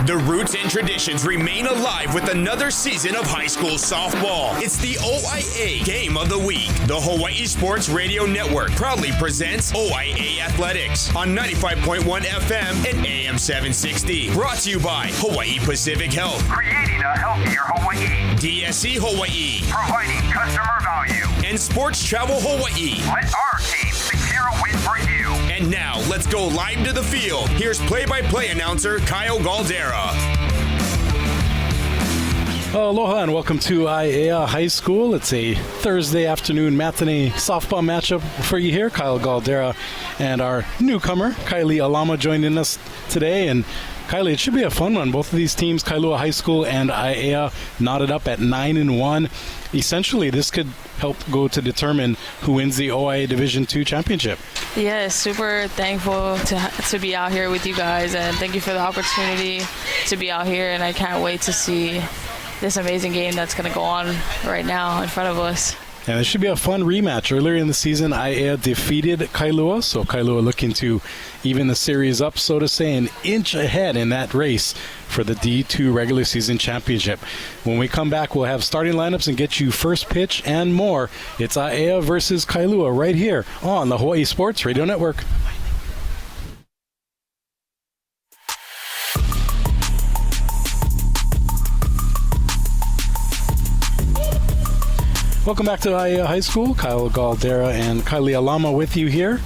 The roots and traditions remain alive with another season of high school softball. It's the OIA Game of the Week. The Hawai'i Sports Radio Network proudly presents OIA Athletics on 95.1 FM and AM 760. Brought to you by Hawaii Pacific Health. Creating a healthier Hawaii. DSC Hawaii. Providing customer value. And Sports Travel Hawaii. Let our team secure a win for you. And now, let's go live to the field. Here's play-by-play announcer Kyle Galdera. Aloha and welcome to Aiea High School. It's a Thursday afternoon matinee softball matchup for you here. Kyle Galdera and our newcomer, Kylie Alama, joining us today. And Kylie, it should be a fun one. Both of these teams, Kailua High School and Aiea, knotted up at 9-1. Essentially, this could help go to determine who wins the OIA Division II championship. Yes, super thankful to be out here with you guys, and thank you for the opportunity to be out here, and I can't wait to see this amazing game that's going to go on right now in front of us. And it should be a fun rematch. Earlier in the season, Aiea defeated Kailua, so Kailua looking to even the series up, so to say, an inch ahead in that race for the D2 regular season championship. When we come back, we'll have starting lineups and get you first pitch and more. It's Aiea versus Kailua right here on the Hawaii Sports Radio Network. Welcome back to Aiea High School. Kyle Galdera and Kylie Alama with you here.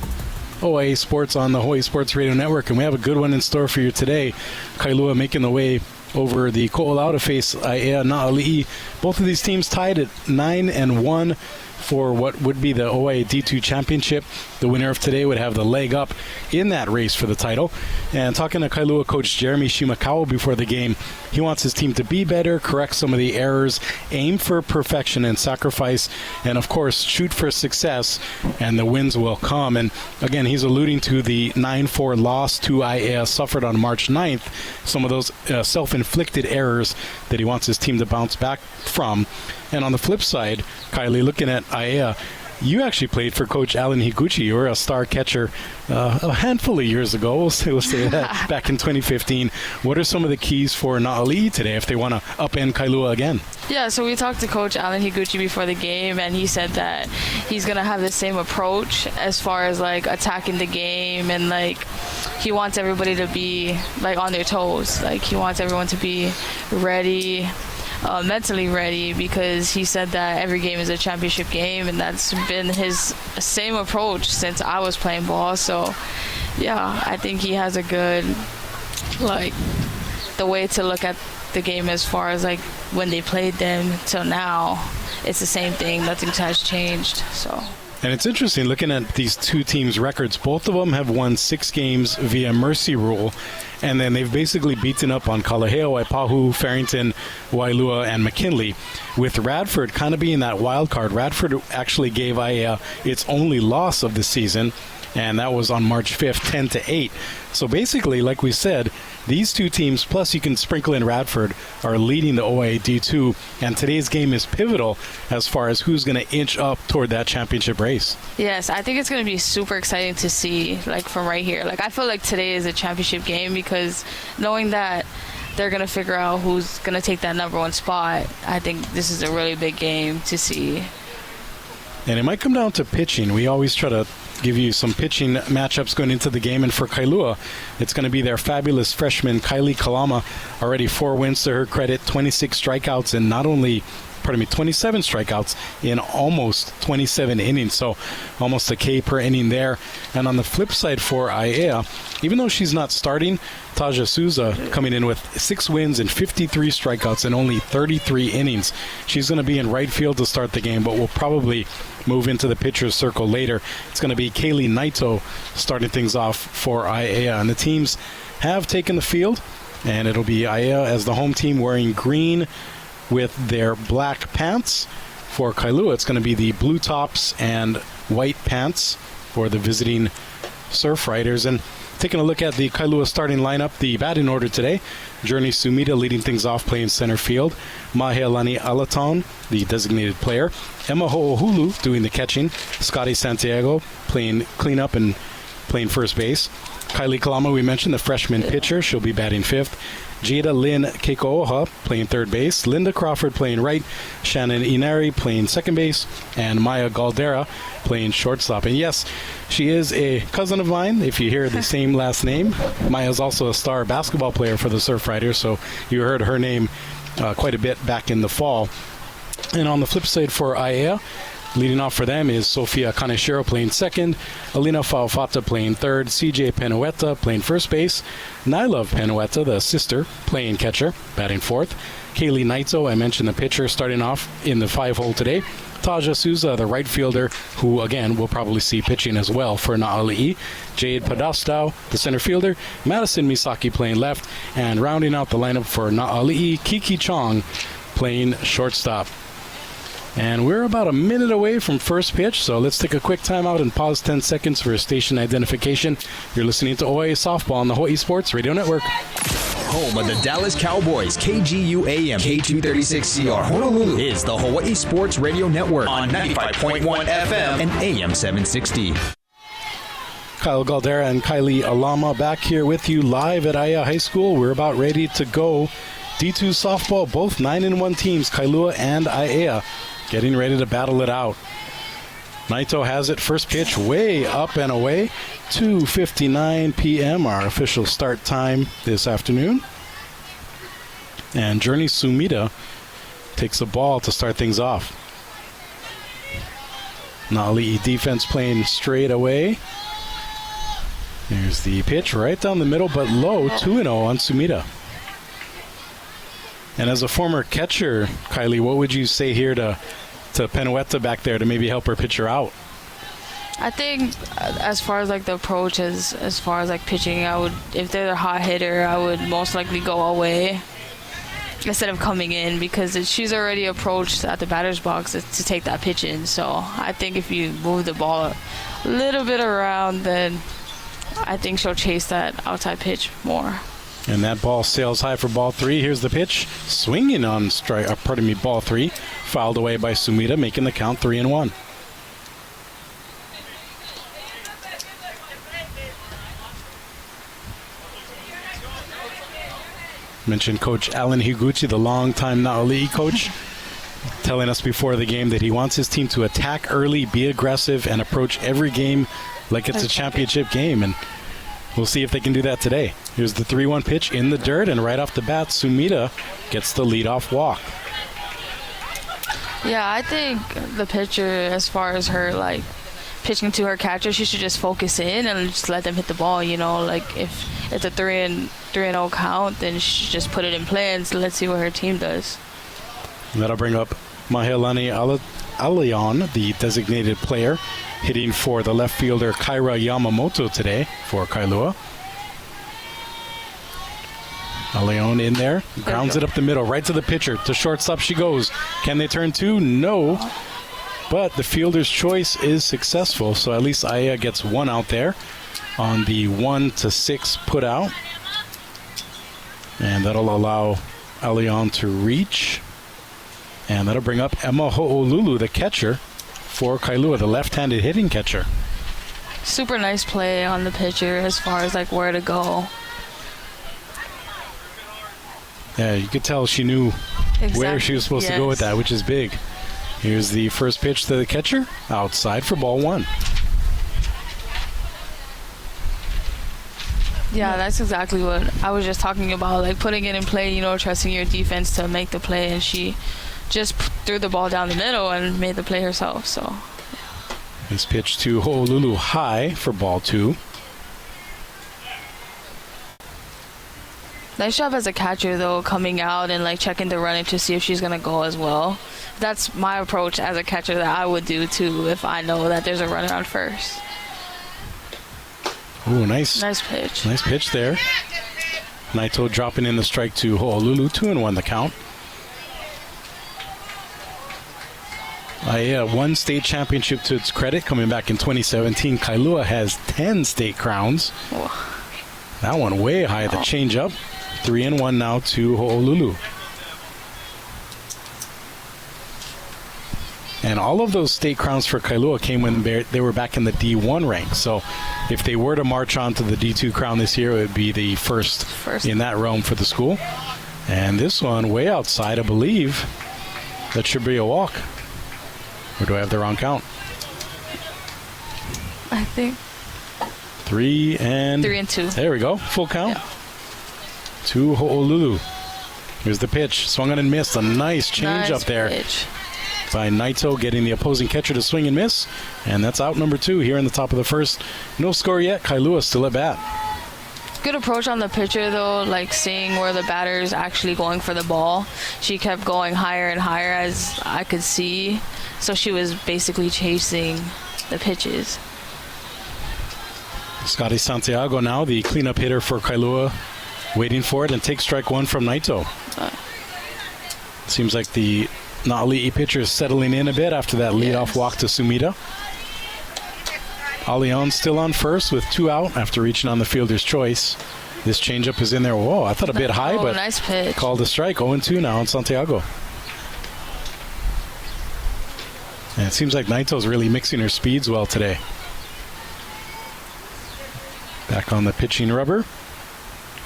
OIA Sports on the Hawaii Sports Radio Network, and we have a good one in store for you today. Kailua making the way over the Ko'olau to face Aiea Na'ali'i. Both of these teams tied at 9-1 for what would be the OIA D2 championship. The winner of today would have the leg up in that race for the title. And talking to Kailua coach Jeremy Shimakawa before the game, he wants his team to be better, correct some of the errors, aim for perfection and sacrifice, and of course shoot for success, and the wins will come. And again, he's alluding to the 9-4 loss to Aiea suffered on March 9th, some of those self-inflicted errors that he wants his team to bounce back from. And on the flip side, Kylie, looking at Aiea, you actually played for Coach Alan Higuchi. You were a star catcher a handful of years ago. We'll say that, back in 2015. What are some of the keys for Na'ali'i today if they want to upend Kailua again? Yeah, so we talked to Coach Alan Higuchi before the game, and he said that he's going to have the same approach as far as, like, attacking the game, and, like, he wants everybody to be, like, on their toes. Like, he wants everyone to be ready, mentally ready, because he said that every game is a championship game, and that's been his same approach since I was playing ball. So yeah, I think he has a good, like, the way to look at the game as far as, like, when they played them till now, it's the same thing. Nothing has changed. So. And it's interesting looking at these two teams' records. Both of them have won 6 games via mercy rule, and then they've basically beaten up on Kalaheo, Waipahu, Farrington, Wailua, and McKinley, with Radford kind of being that wild card. Radford actually gave Aiea its only loss of the season, and that was on March 5th, 10-8. So basically, like we said, these two teams, plus you can sprinkle in Radford, are leading the OIA D2, and today's game is pivotal as far as who's going to inch up toward that championship race. Yes, I think it's going to be super exciting to see, like, from right here. Like, I feel like today is a championship game, because knowing that they're going to figure out who's going to take that number 1 spot, I think this is a really big game to see. And it might come down to pitching. We always try to give you some pitching matchups going into the game, and for Kailua, it's going to be their fabulous freshman Kylie Kalama. Already 4 wins to her credit, 26 strikeouts, and 27 strikeouts in almost 27 innings, so almost a K per inning there. And on the flip side for Aiea, even though she's not starting, Taja Souza coming in with 6 wins and 53 strikeouts in only 33 innings. She's going to be in right field to start the game, but will probably move into the pitcher's circle later. It's going to be Kaylee Naito starting things off for Aiea, and the teams have taken the field, and it'll be Aiea as the home team wearing green with their black pants. For Kailua, it's going to be the blue tops and white pants for the visiting Surf Riders. And taking a look at the Kailua starting lineup, the batting order today, Journey Sumida leading things off playing center field, Mahealani Alaton, the designated player, Emma Ho'ohulu doing the catching, Scotty Santiago playing cleanup and playing first base, Kylie Kalama, we mentioned, the freshman pitcher, she'll be batting 5th, Jada Lynn Keiko'oha playing third base, Linda Crawford playing right, Shannon Inari playing second base, and Maya Galdera playing shortstop. And yes, she is a cousin of mine, if you hear the same last name. Maya's also a star basketball player for the Surf Riders, so you heard her name quite a bit back in the fall. And on the flip side for Aiea, leading off for them is Sofia Kaneshiro playing second, Alina Faufata playing third, CJ Penueta playing first base, Nylove Penueta, the sister, playing catcher, batting fourth, Kaylee Naito, I mentioned the pitcher, starting off in the 5-hole today, Taja Souza, the right fielder, who again we'll probably see pitching as well for Na'ali'i, Jade Padastau, the center fielder, Madison Misaki playing left, and rounding out the lineup for Na'ali'i, Kiki Chong playing shortstop. And we're about a minute away from first pitch, so let's take a quick timeout and pause 10 seconds for station identification. You're listening to OIA Softball on the Hawai'i Sports Radio Network. Home of the Dallas Cowboys, KGU AM, K236CR, Honolulu is the Hawai'i Sports Radio Network on 95.1 FM and AM 760. Kyle Galdera and Kylie Alama back here with you live at Aiea High School. We're about ready to go. D2 softball, both 9-1 teams, Kailua and Aiea, getting ready to battle it out. Naito has it, first pitch way up and away. 2:59 p.m., our official start time this afternoon. And Journey Sumida takes the ball to start things off. Na'ali'i defense playing straight away. There's the pitch right down the middle, but low, 2-0 on Sumida. And as a former catcher, Kylie, what would you say here to Penueta back there to maybe help her pitcher out? I think as far as like the approach as far as like pitching, I would, if they're the hot hitter, I would most likely go away instead of coming in, because she's already approached at the batter's box to take that pitch in. So I think if you move the ball a little bit around, then I think she'll chase that outside pitch more. And that ball sails high for ball three. Here's the pitch. Swinging on ball three. Fouled away by Sumida, making the count 3-1. Mentioned Coach Alan Higuchi, the longtime Na'ali'i coach, telling us before the game that he wants his team to attack early, be aggressive, and approach every game like it's a championship game. And we'll see if they can do that today. Here's the 3-1 pitch in the dirt, and right off the bat, Sumida gets the leadoff walk. Yeah, I think the pitcher, as far as her like pitching to her catcher, she should just focus in and just let them hit the ball. You know, like if it's a 3-0 count, then she should just put it in play and let's see what her team does. And that'll bring up Mahealani Alion, the designated player, hitting for the left fielder Kyra Yamamoto today for Kailua. Alion in there, grounds it up the middle, right to the pitcher. To shortstop she goes. Can they turn two? No. But the fielder's choice is successful, so at least Aiea gets one out there on the 1-6 put out. And that'll allow Alion to reach. And that'll bring up Emma Ho'olulu, the catcher for Kailua, the left-handed hitting catcher. Super nice play on the pitcher as far as like where to go. Yeah, you could tell she knew where she was supposed to go with that, which is big. Here's the first pitch to the catcher, outside for ball one. Yeah, that's exactly what I was just talking about, like putting it in play, you know, trusting your defense to make the play, and she just threw the ball down the middle and made the play herself. So this pitch to Ho'olulu high for ball two. Nice job as a catcher, though, coming out and like checking the running to see if she's gonna go as well. That's my approach as a catcher that I would do too if I know that there's a runner on first. Ooh, nice pitch. Nice pitch there. Naito dropping in the strike to Ho'olulu, 2-1 the count. Aiea won state championship to its credit, coming back in 2017. Kailua has 10 state crowns. Oh. That one way high, the change up. 3-1 now to Ho'olulu. And all of those state crowns for Kailua came when they were back in the D1 rank. So if they were to march on to the D2 crown this year, it would be the first in that realm for the school. And this one way outside, I believe. That should be a walk. Or do I have the wrong count? I think 3 and 2. There we go. Full count. Yeah. To Ho'olulu. Here's the pitch. Swung on and missed. A nice change up there by Naito, getting the opposing catcher to swing and miss. And that's out number 2 here in the top of the first. No score yet. Kailua still at bat. Good approach on the pitcher, though, like seeing where the batter is actually going for the ball. She kept going higher and higher, as I could see. So she was basically chasing the pitches. Scotty Santiago now, the cleanup hitter for Kailua, waiting for it, and takes strike 1 from Naito. Seems like the Na'ali'i pitcher is settling in a bit after that leadoff walk to Sumida. Alion still on first with 2 out after reaching on the fielder's choice. This changeup is in there. Whoa, I thought a bit high, but nice pitch. Called a strike. 0-2 now on Santiago. And it seems like Naito's really mixing her speeds well today. Back on the pitching rubber.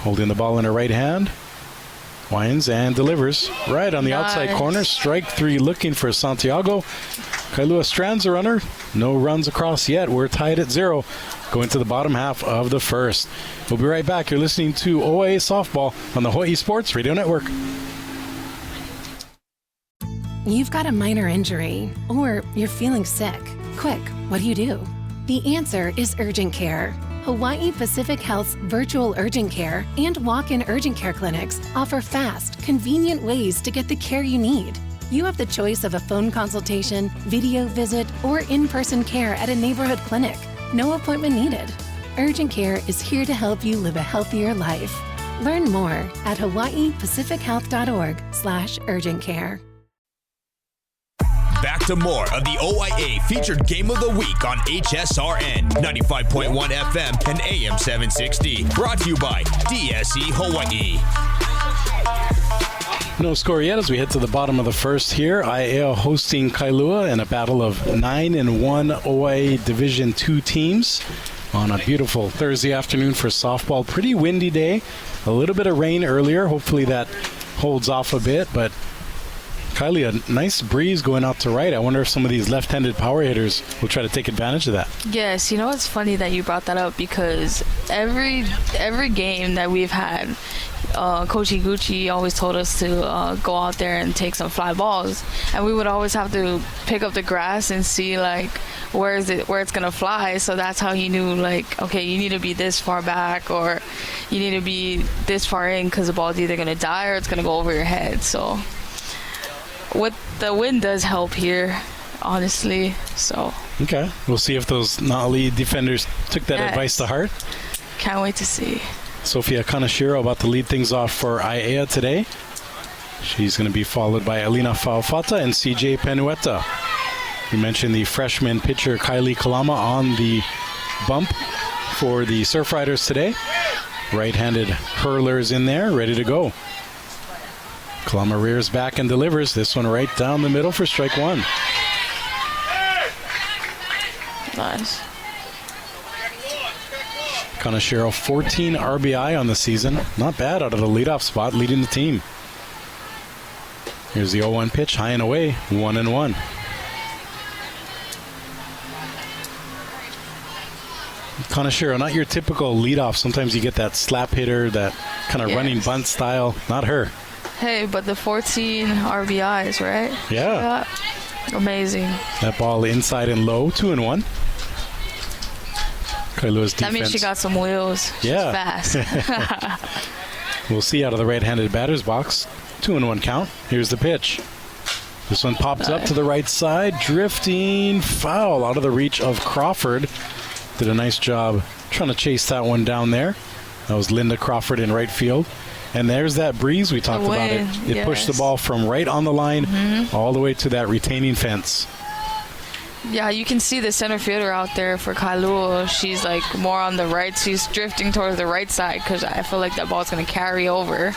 Holding the ball in her right hand. Winds and delivers right on the outside corner. Strike 3 looking for Santiago. Kailua strands a runner. No runs across yet. We're tied at 0. Going to the bottom half of the first. We'll be right back. You're listening to OIA Softball on the Hawai'i Sports Radio Network. You've got a minor injury, or you're feeling sick. Quick, what do? The answer is urgent care. Hawaii Pacific Health's virtual urgent care and walk-in urgent care clinics offer fast, convenient ways to get the care you need. You have the choice of a phone consultation, video visit, or in-person care at a neighborhood clinic. No appointment needed. Urgent Care is here to help you live a healthier life. Learn more at hawaiipacifichealth.org/urgent-care. Back to more of the OIA featured game of the week on HSRN 95.1 FM and AM 760. Brought to you by DSE Hawaii. No score yet as we head to the bottom of the first here. Aiea hosting Kailua in a battle of 9-1 OIA Division II teams on a beautiful Thursday afternoon for softball. Pretty windy day. A little bit of rain earlier. Hopefully that holds off a bit, but Kylie, a nice breeze going out to right. I wonder if some of these left-handed power hitters will try to take advantage of that. Yes, you know, it's funny that you brought that up because every game that we've had, Coach Higuchi always told us to go out there and take some fly balls, and we would always have to pick up the grass and see like where it's gonna fly. So that's how he knew, like, okay, you need to be this far back or you need to be this far in because the ball's either gonna die or it's gonna go over your head. So what the wind does help here, honestly. So okay, we'll see if those Na'ali'i defenders took that advice to heart. Can't wait to see. Sophia Kanashiro about to lead things off for Aiea today. She's going to be followed by Alina Faufata and CJ Penueta. We mentioned the freshman pitcher Kylie Kalama on the bump for the Surf Riders today. Right-handed hurlers in there, ready to go. Kalama rears back and delivers. This one right down the middle for strike 1. Nice. Kanashiro, 14 RBI on the season. Not bad out of the leadoff spot, leading the team. Here's the 0-1 pitch, high and away, 1-1. Kanashiro, not your typical leadoff. Sometimes you get that slap hitter, that kind of running bunt style. Not her. Hey, but the 14 RBIs, right? Yeah. Amazing. That ball inside and low, 2-1. Kailua's defense. That means she got some wheels. She's fast. We'll see out of the right-handed batter's box. 2-1 count. Here's the pitch. This one pops up to the right side. Drifting foul out of the reach of Crawford. Did a nice job trying to chase that one down there. That was Linda Crawford in right field. And there's that breeze. We talked about it. It pushed the ball from right on the line all the way to that retaining fence. Yeah, you can see the center fielder out there for Kailua. She's like more on the right. She's drifting towards the right side because I feel like that ball's going to carry over.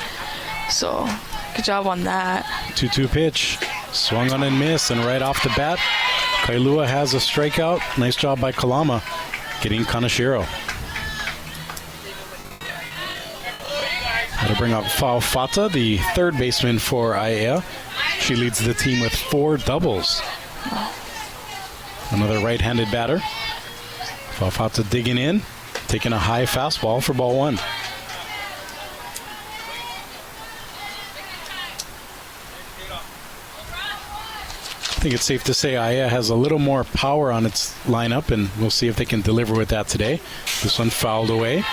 So, good job on that. 2-2 pitch. Swung on and missed, and right off the bat, Kailua has a strikeout. Nice job by Kalama getting Kaneshiro. That'll bring up Faufata, the third baseman for Aiea. She leads the team with 4 doubles. Another right-handed batter. Faufata digging in, taking a high fastball for ball 1. I think it's safe to say Aiea has a little more power on its lineup, and we'll see if they can deliver with that today. This one fouled away,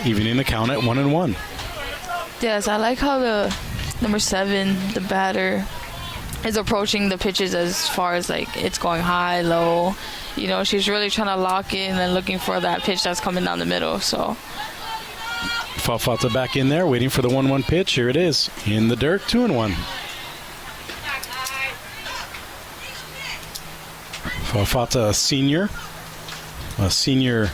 evening the count at 1-1. Yes, I like how the number 7, the batter, is approaching the pitches as far as like it's going high, low. You know, she's really trying to lock in and looking for that pitch that's coming down the middle. So Faufata back in there, waiting for the 1-1 pitch. Here it is, in the dirt, 2-1. Faufata, a senior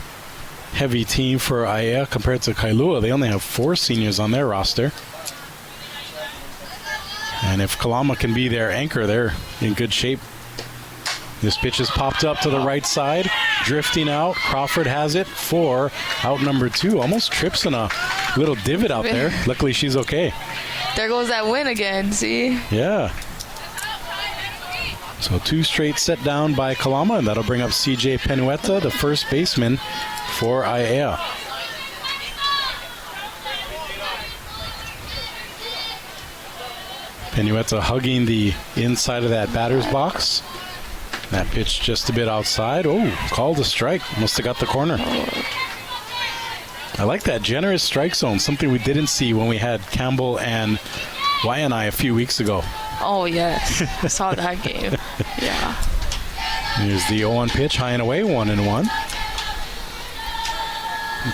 heavy team for Aiea compared to Kailua. They only have 4 seniors on their roster. And if Kalama can be their anchor, they're in good shape. This pitch is popped up to the right side, drifting out. Crawford has it for out number 2. Almost trips in a little divot out there. Luckily, she's okay. there goes that win again, see? Yeah. So 2 straight set down by Kalama, and that'll bring up CJ Penueta, the first baseman for Aiea. Penueta hugging the inside of that batter's box. That pitch just a bit outside. Oh, called a strike. Must have got the corner. I like that generous strike zone, something we didn't see when we had Campbell and Waianae a few weeks ago. Oh, yes. I saw that game. Yeah. Here's the 0-1 pitch, high and away, 1-1.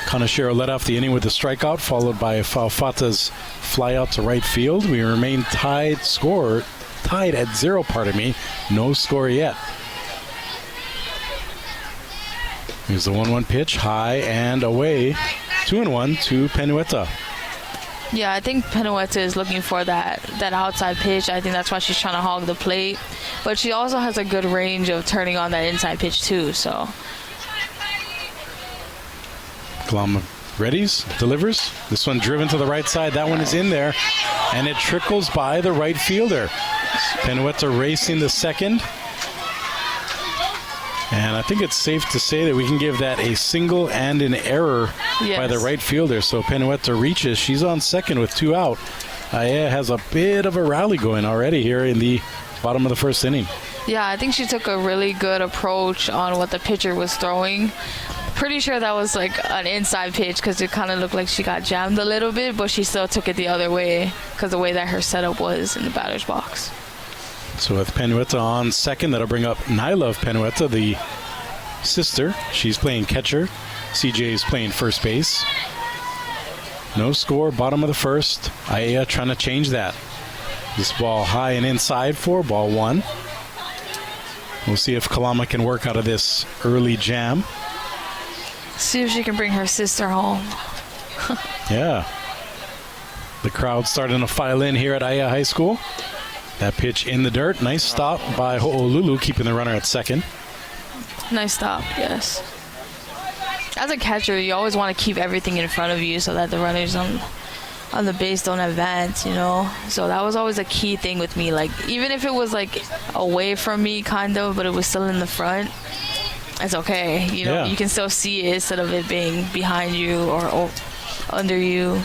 Kaneshiro led off the inning with a strikeout, followed by Faufata's fly out to right field. We remain tied at 0, no score yet. Here's the 1-1 pitch, high and away, 2-1 to Penueta. Yeah, I think Penueta is looking for that outside pitch. I think that's why she's trying to hog the plate. But she also has a good range of turning on that inside pitch too, so. Kalama readies, delivers. This one driven to the right side. That one is in there, and it trickles by the right fielder. Penueta racing the second. And I think it's safe to say that we can give that a single and an error by the right fielder. So Penueta reaches. She's on second with 2 out. Aiea has a bit of a rally going already here in the bottom of the first inning. Yeah, I think she took a really good approach on what the pitcher was throwing. Pretty sure that was like an inside pitch because it kind of looked like she got jammed a little bit, but she still took it the other way because the way that her setup was in the batter's box. So with Penueta on second, that'll bring up Nyla of Penueta, the sister. She's playing catcher. CJ is playing first base. No score, bottom of the first. Aiea trying to change that. This ball high and inside for ball 1. We'll see if Kalama can work out of this early jam. See if she can bring her sister home. Yeah. The crowd starting to file in here at Aiea High School. That pitch in the dirt. Nice stop by Ho'olulu, keeping the runner at second. Nice stop, yes. As a catcher, you always want to keep everything in front of you so that the runners on the base don't advance, you know. So that was always a key thing with me. Like, even if it was like away from me, kind of, but it was still in the front, it's okay. You know, you can still see it instead of it being behind you or under you.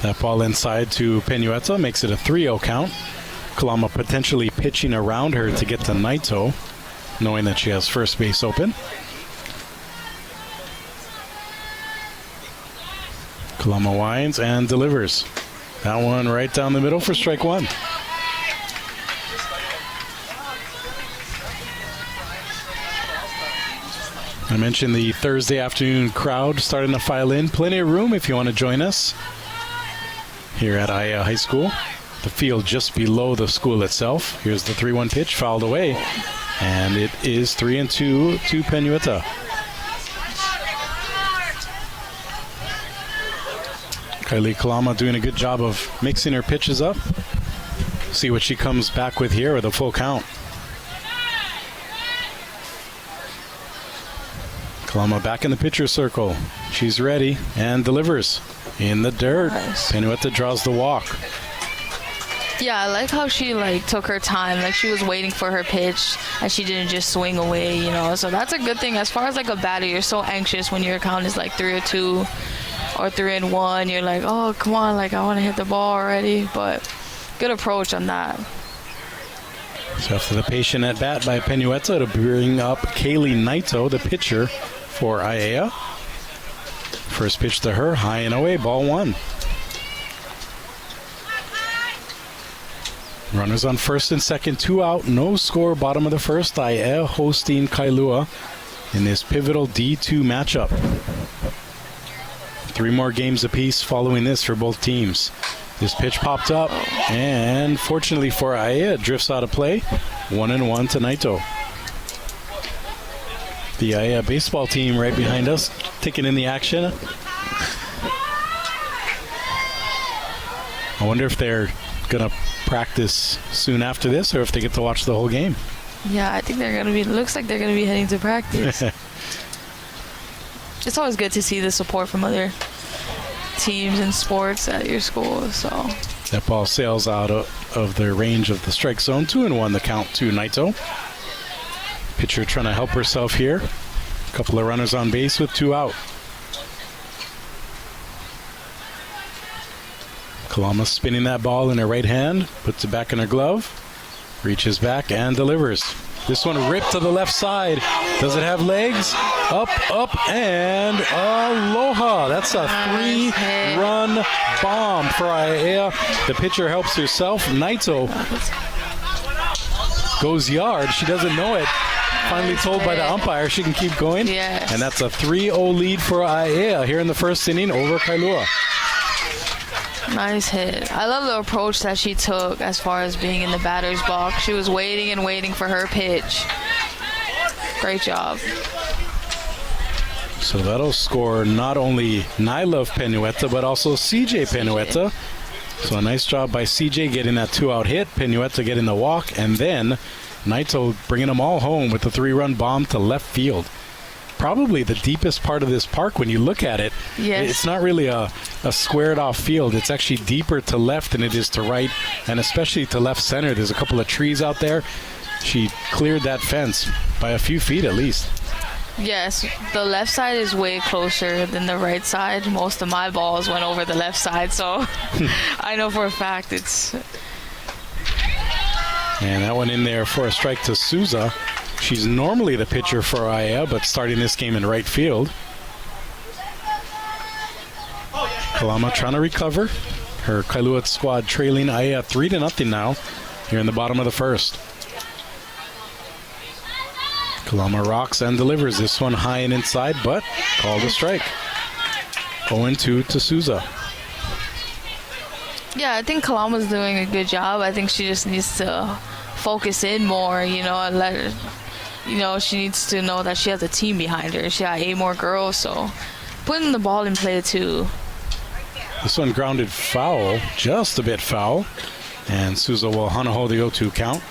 That ball inside to Penueta makes it a 3-0 count. Kalama potentially pitching around her to get to Naito, knowing that she has first base open. Kalama winds and delivers. That one right down the middle for strike 1. I mentioned the Thursday afternoon crowd starting to file in. Plenty of room if you want to join us here at Aiea High School. The field just below the school itself. Here's the 3-1 pitch, fouled away. And it is 3-2 to Penueta. Kylie Kalama doing a good job of mixing her pitches up. See what she comes back with here with a full count. Kalama back in the pitcher circle. She's ready and delivers in the dirt. Nice. Penueta draws the walk. Yeah, I like how she took her time. Like, she was waiting for her pitch and she didn't just swing away, you know. So that's a good thing. As far as a batter, you're so anxious when your count is 3-2 or 3-1. You're like, oh, come on, I want to hit the ball already. But good approach on that. So after the patient at bat by Penueta to bring up Kaylee Naito, the pitcher for Aiea. First pitch to her, high and away, ball 1. Runners on first and second, 2 out, no score, bottom of the first. Aiea hosting Kailua in this pivotal D2 matchup. 3 more games apiece following this for both teams. This pitch popped up, and fortunately for Aiea, it drifts out of play. 1-1 to Naito. The Aiea baseball team right behind us, taking in the action. I wonder if they're going to practice soon after this, or if they get to watch the whole game. Yeah, I think they're going to be, looks like they're going to be heading to practice. It's always good to see the support from other teams and sports at your school. So that ball sails out of the range of the strike zone. 2-1 the count to Naito. Pitcher trying to help herself here. A couple of runners on base with 2 out. Kalama spinning that ball in her right hand, puts it back in her glove, reaches back and delivers. This one ripped to the left side. Does it have legs? Up, and aloha. That's a 3-run bomb for Aiea. The pitcher helps herself. Naito goes yard. She doesn't know it. Finally told by the umpire she can keep going. Yes. And that's a 3-0 lead for Aiea here in the first inning over Kailua. Nice hit. I love the approach that she took as far as being in the batter's box. She was waiting and waiting for her pitch. Great job. So that'll score not only Nyla Penueta, but also CJ Penueta. So a nice job by CJ getting that 2-out hit, Penueta getting the walk, and then Naito bringing them all home with the 3-run bomb to left field. Probably the deepest part of this park when you look at it. Yes. It's not really a squared off field. It's actually deeper to left than it is to right, and especially to left center. There's a couple of trees out there. She cleared that fence by a few feet at least. Yes, the left side is way closer than the right side. Most of my balls went over the left side, so I know for a fact it's... And that one in there for a strike to Souza. She's normally the pitcher for Aiea, but starting this game in right field. Kalama trying to recover. Her Kailua squad trailing Aiea 3-0 now here in the bottom of the first. Kalama rocks and delivers. This one high and inside, but called a strike. 0-2 to Souza. Yeah, I think Kalama's doing a good job. I think she just needs to focus in more, and let her, she needs to know that she has a team behind her. She got 8 more girls, so putting the ball in play too. This one grounded foul, just a bit foul, and Souza will hana-ho the 0-2 count.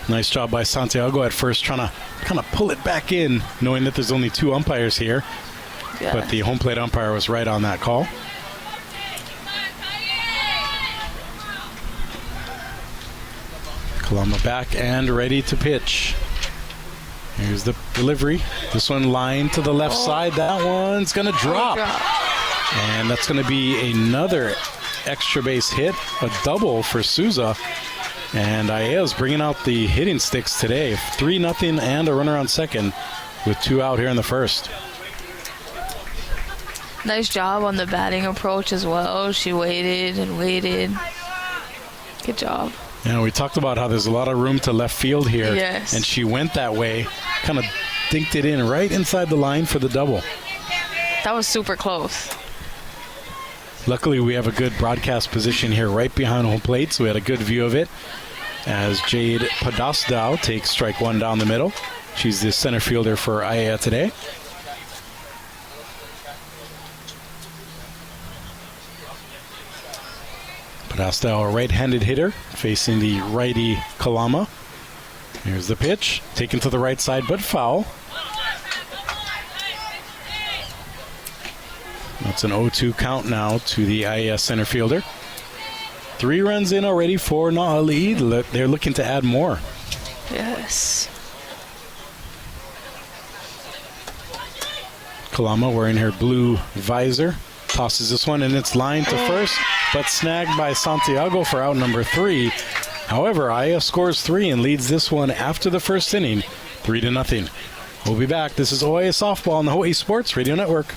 Nice job by Santiago at first, trying to kind of pull it back in, knowing that there's only 2 umpires here. Yeah. But the home plate umpire was right on that call. Kalama back and ready to pitch. Here's the delivery. This one lined to the left side. That one's going to drop. And that's going to be another extra base hit, a double for Souza. And Aia's bringing out the hitting sticks today. 3-0 and a runner on second with 2 out here in the first. Nice job on the batting approach as well. She waited and waited. Good job. Yeah, we talked about how there's a lot of room to left field here. Yes. And she went that way, kind of dinked it in right inside the line for the double. That was super close. Luckily, we have a good broadcast position here right behind home plate, so we had a good view of it as Jade Padasdao takes strike 1 down the middle. She's the center fielder for Aiea today. Podesta, a right-handed hitter, facing the righty Kalama. Here's the pitch, taken to the right side, but foul. That's an 0-2 count now to the Aiea center fielder. 3 runs in already for Na'ali'i. They're looking to add more. Yes. Kalama wearing her blue visor. Tosses this one, and it's lined to first, but snagged by Santiago for out number 3. However, Aiea scores 3 and leads this one after the first inning, 3-0. We'll be back. This is OIA Softball on the Hawaii Sports Radio Network.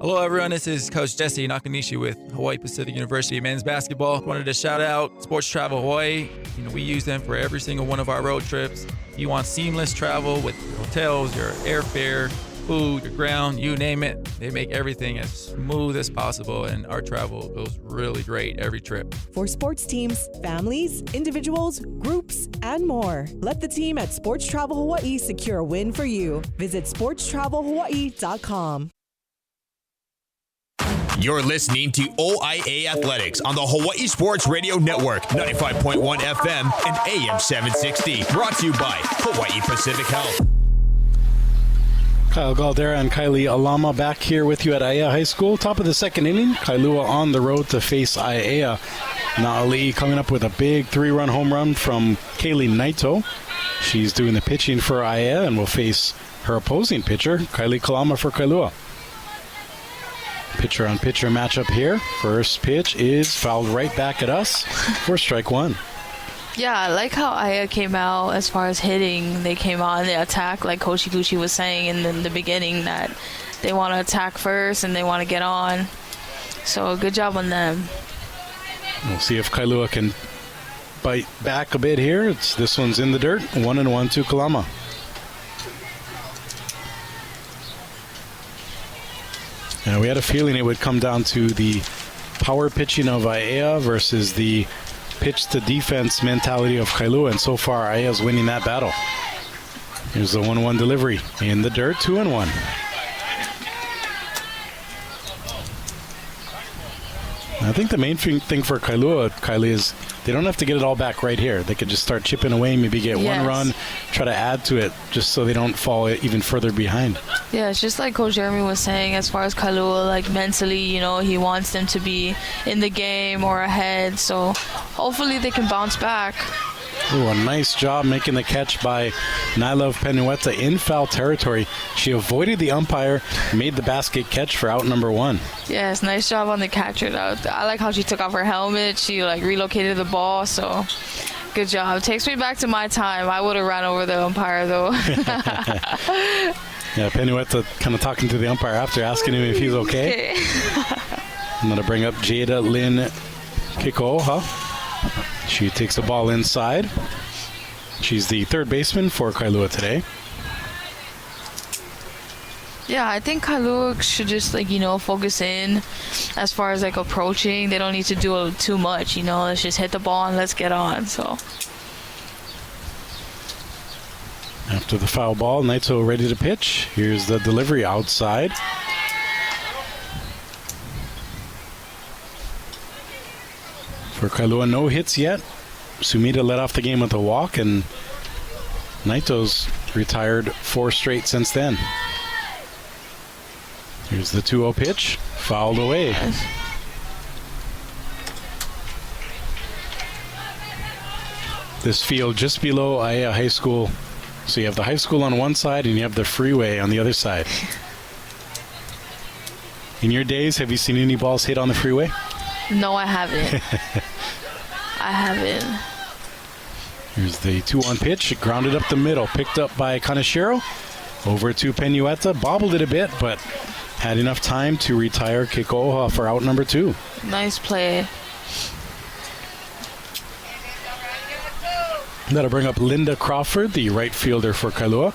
Hello, everyone. This is Coach Jesse Nakanishi with Hawaii Pacific University men's basketball. Wanted to shout out Sports Travel Hawaii. We use them for every single one of our road trips. If you want seamless travel with your hotels, your airfare, food, your ground, you name it, they make everything as smooth as possible, and our travel goes really great every trip. For sports teams, families, individuals, groups, and more, let the team at Sports Travel Hawaii secure a win for you. Visit sportstravelhawaii.com. You're listening to OIA Athletics on the Hawaii Sports Radio Network, 95.1 FM and AM 760. Brought to you by Hawaii Pacific Health. Kyle Galdera and Kylie Alama back here with you at Aiea High School. Top of the second inning, Kailua on the road to face Aiea. Na'ali'i coming up with a big 3-run home run from Kaylee Naito. She's doing the pitching for Aiea and will face her opposing pitcher, Kylie Kalama for Kailua. Pitcher-on-pitcher matchup here. First pitch is fouled right back at us for strike 1. Yeah, I like how Aiea came out as far as hitting. They came out and they attacked, like Coach Iguchi was saying in the beginning, that they want to attack first and they want to get on. So good job on them. We'll see if Kailua can bite back a bit here. This one's in the dirt. 1-1 to Kalama. Now, we had a feeling it would come down to the power pitching of Aiea versus the pitch to defense mentality of Kailua, and so far Aia's winning that battle. Here's the 1-1 delivery in the dirt, 2-1. I think the main thing for Kailua, Kylie, is they don't have to get it all back right here. They could just start chipping away, maybe get one run, try to add to it, just so they don't fall even further behind. Yeah, it's just like Coach Jeremy was saying, as far as Kailua, like mentally, he wants them to be in the game or ahead. So hopefully they can bounce back. Ooh, a nice job making the catch by Nailove Penueta in foul territory. She avoided the umpire, made the basket catch for out number 1. Yes, nice job on the catcher. I like how she took off her helmet. She relocated the ball, so good job. It takes me back to my time. I would have ran over the umpire, though. Yeah, Penueta kind of talking to the umpire after, asking him if he's okay. I'm going to bring up Jada Lynn Kikoha. She takes the ball inside. She's the third baseman for Kailua today. Yeah, I think Kailua should just focus in as far as approaching. They don't need to do too much, Let's just hit the ball and let's get on. So after the foul ball, Naito ready to pitch. Here's the delivery outside. For Kailua, no hits yet. Sumida led off the game with a walk, and Naito's retired 4 straight since then. Here's the 2-0 pitch, fouled away. This field just below Aiea High School. So you have the high school on one side and you have the freeway on the other side. In your days, have you seen any balls hit on the freeway? No, I haven't. I haven't. Here's the 2-1 pitch, grounded up the middle, picked up by Kaneshiro. Over to Penueta, bobbled it a bit, but had enough time to retire Kikoha for out number 2. Nice play. That'll bring up Linda Crawford, the right fielder for Kailua.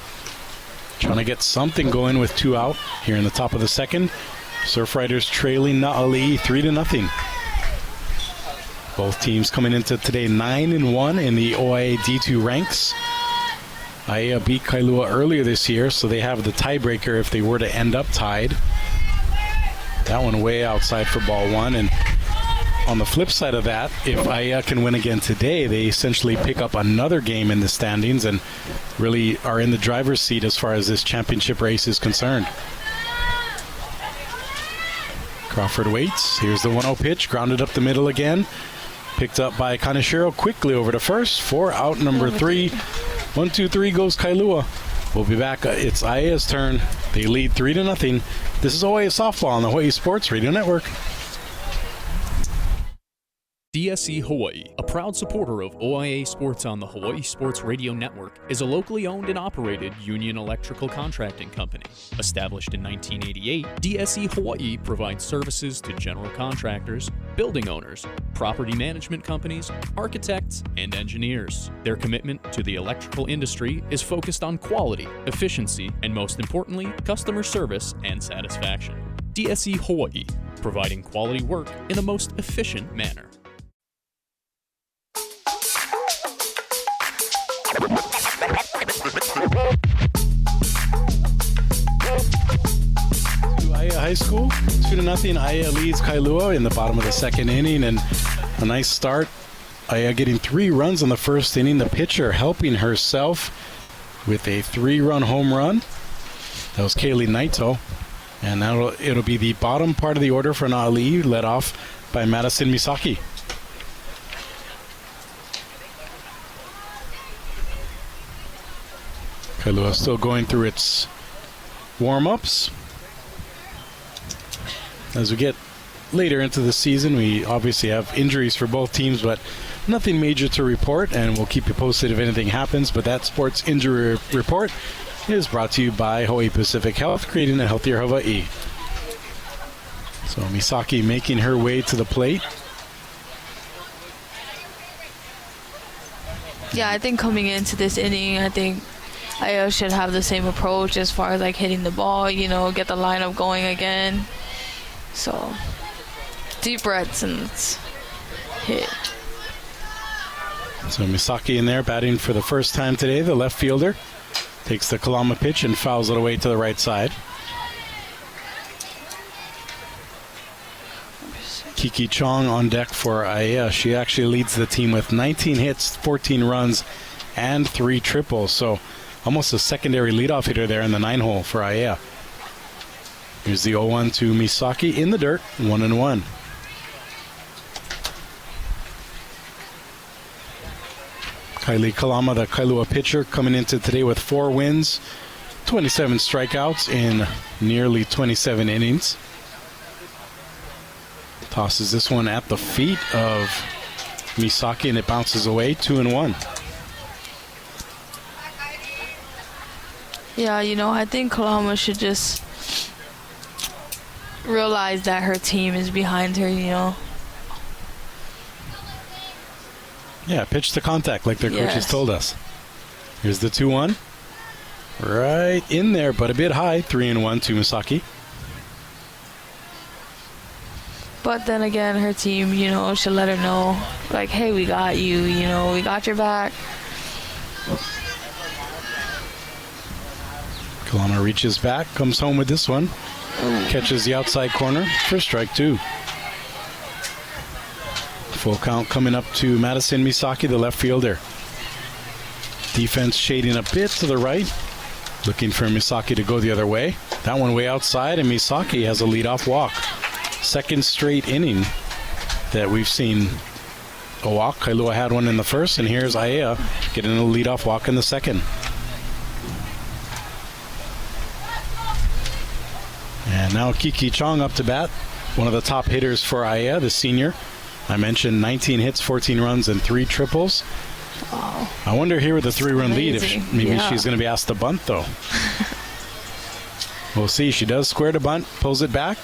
Trying to get something going with 2 out here in the top of the second. Surf Riders trailing Na'ali'i 3-0. Both teams coming into today 9-1 in the OIA D2 ranks. Aiea beat Kailua earlier this year, so they have the tiebreaker if they were to end up tied. That one way outside for ball one. And on the flip side of that, if Aiea can win again today, they essentially pick up another game in the standings and really are in the driver's seat as far as this championship race is concerned. Crawford waits. Here's the 1-0 pitch, grounded up the middle again. Picked up by Kaneshiro, quickly over to first. 4 out, number 3. 1-2-3 goes Kailua. We'll be back. It's Aiea's turn. They lead 3-0. This is OIA Softball on the Hawaii Sports Radio Network. DSE Hawaii, a proud supporter of OIA Sports on the Hawaii Sports Radio Network, is a locally owned and operated union electrical contracting company. Established in 1988, DSE Hawaii provides services to general contractors, building owners, property management companies, architects, and engineers. Their commitment to the electrical industry is focused on quality, efficiency, and most importantly, customer service and satisfaction. DSE Hawaii, providing quality work in the most efficient manner. Aiea High School, 2-0. Aiea leads Kailua in the bottom of the second inning, and a nice start. Aiea getting 3 runs in the first inning. The pitcher helping herself with a 3-run home run. That was Kaylee Naito, and now it'll be the bottom part of the order for Na'ali'i, led off by Madison Misaki. Kailua still going through its warm-ups. As we get later into the season, we obviously have injuries for both teams, but nothing major to report, and we'll keep you posted if anything happens. But that sports injury report is brought to you by Hawaii Pacific Health, creating a healthier Hawaii. So Misaki making her way to the plate. Yeah, I think coming into this inning, I think Aiea should have the same approach as far as like hitting the ball, get the lineup going again. So deep breaths and let's hit. So Misaki in there batting for the first time today, the left fielder. Takes the Kalama pitch and fouls it away to the right side. Kiki Chong on deck for Aiea. She actually leads the team with 19 hits, 14 runs, and 3 triples. So almost a secondary leadoff hitter there in the 9-hole for Aiea. Here's the 0-1 to Misaki in the dirt, 1-1. Kylie Kalama, the Kailua pitcher, coming into today with 4 wins, 27 strikeouts in nearly 27 innings. Tosses this one at the feet of Misaki, and it bounces away, 2-1. Yeah, I think Kalama should just realize that her team is behind her, Yeah, pitch to contact like their coaches told us. Here's the 2-1. Right in there, but a bit high. 3-1 to Misaki. But then again, her team, should let her know, like, hey, we got you, we got your back. Kalama reaches back, comes home with this one. Catches the outside corner for strike 2. Full count coming up to Madison Misaki, the left fielder. Defense shading a bit to the right. Looking for Misaki to go the other way. That one way outside, and Misaki has a leadoff walk. Second straight inning that we've seen a walk. Kailua had one in the first, and here's Aiea getting a leadoff walk in the second. And now Kiki Chong up to bat. One of the top hitters for Aiea, the senior. I mentioned 19 hits, 14 runs, and 3 triples. Wow. I wonder here with the 3-run lead if maybe she's going to be asked to bunt, though. We'll see. She does square to bunt, pulls it back,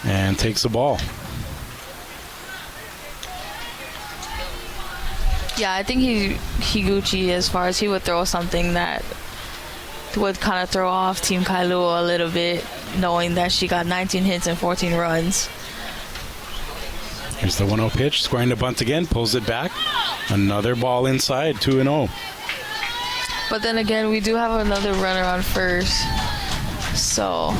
and takes the ball. Yeah, I think Higuchi, as far as he would throw something that would kind of throw off Team Kailua a little bit, knowing that she got 19 hits and 14 runs. Here's the 1-0 pitch, squaring to bunt again, pulls it back. Another ball inside, 2-0. But then again, we do have another runner on first. So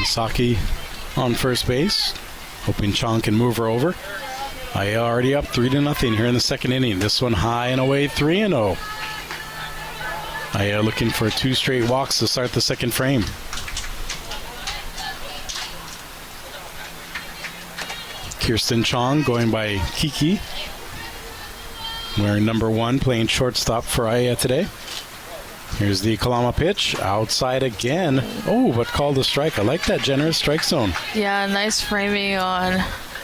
Misaki on first base, hoping Chong can move her over. Aiea already up 3-0 here in the second inning. This one high and away, 3-0. Aiea looking for 2 straight walks to start the second frame. Kirsten Chong going by Kiki, wearing number 1, playing shortstop for Aiea today. Here's the Kalama pitch, outside again. Oh, but called a strike. I like that generous strike zone. Yeah, nice framing on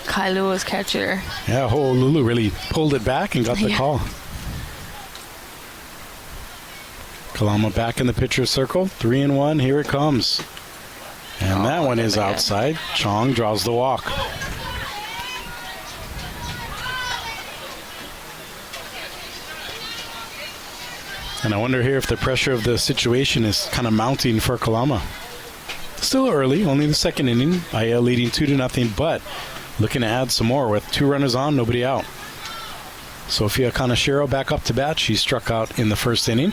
Kailua's catcher. Yeah, Honolulu really pulled it back and got the call. Kalama back in the pitcher's circle. 3-1, here it comes. And that one is outside. Chong draws the walk. And I wonder here if the pressure of the situation is kind of mounting for Kalama. Still early, only the second inning. Aiea leading 2-0, but looking to add some more with 2 runners on, nobody out. Sophia Kaneshiro back up to bat. She struck out in the first inning.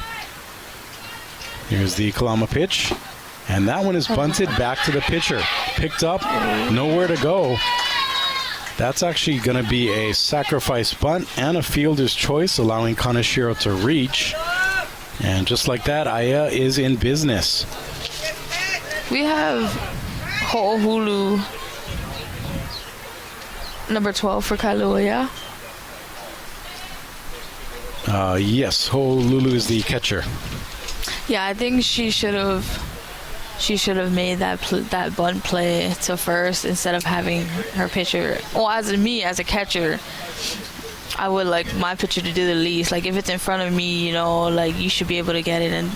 Here's the Kalama pitch. And that one is bunted back to the pitcher. Picked up, nowhere to go. That's actually going to be a sacrifice bunt and a fielder's choice, allowing Kaneshiro to reach. And just like that, Aiea is in business. We have Ho'ohulu, number 12 for Kailua, yeah? Yes, Honolulu is the catcher. Yeah, I think she should have made that bunt play to first instead of having her pitcher. Well, as a catcher, I would like my pitcher to do the least. Like, if it's in front of me, you should be able to get it, and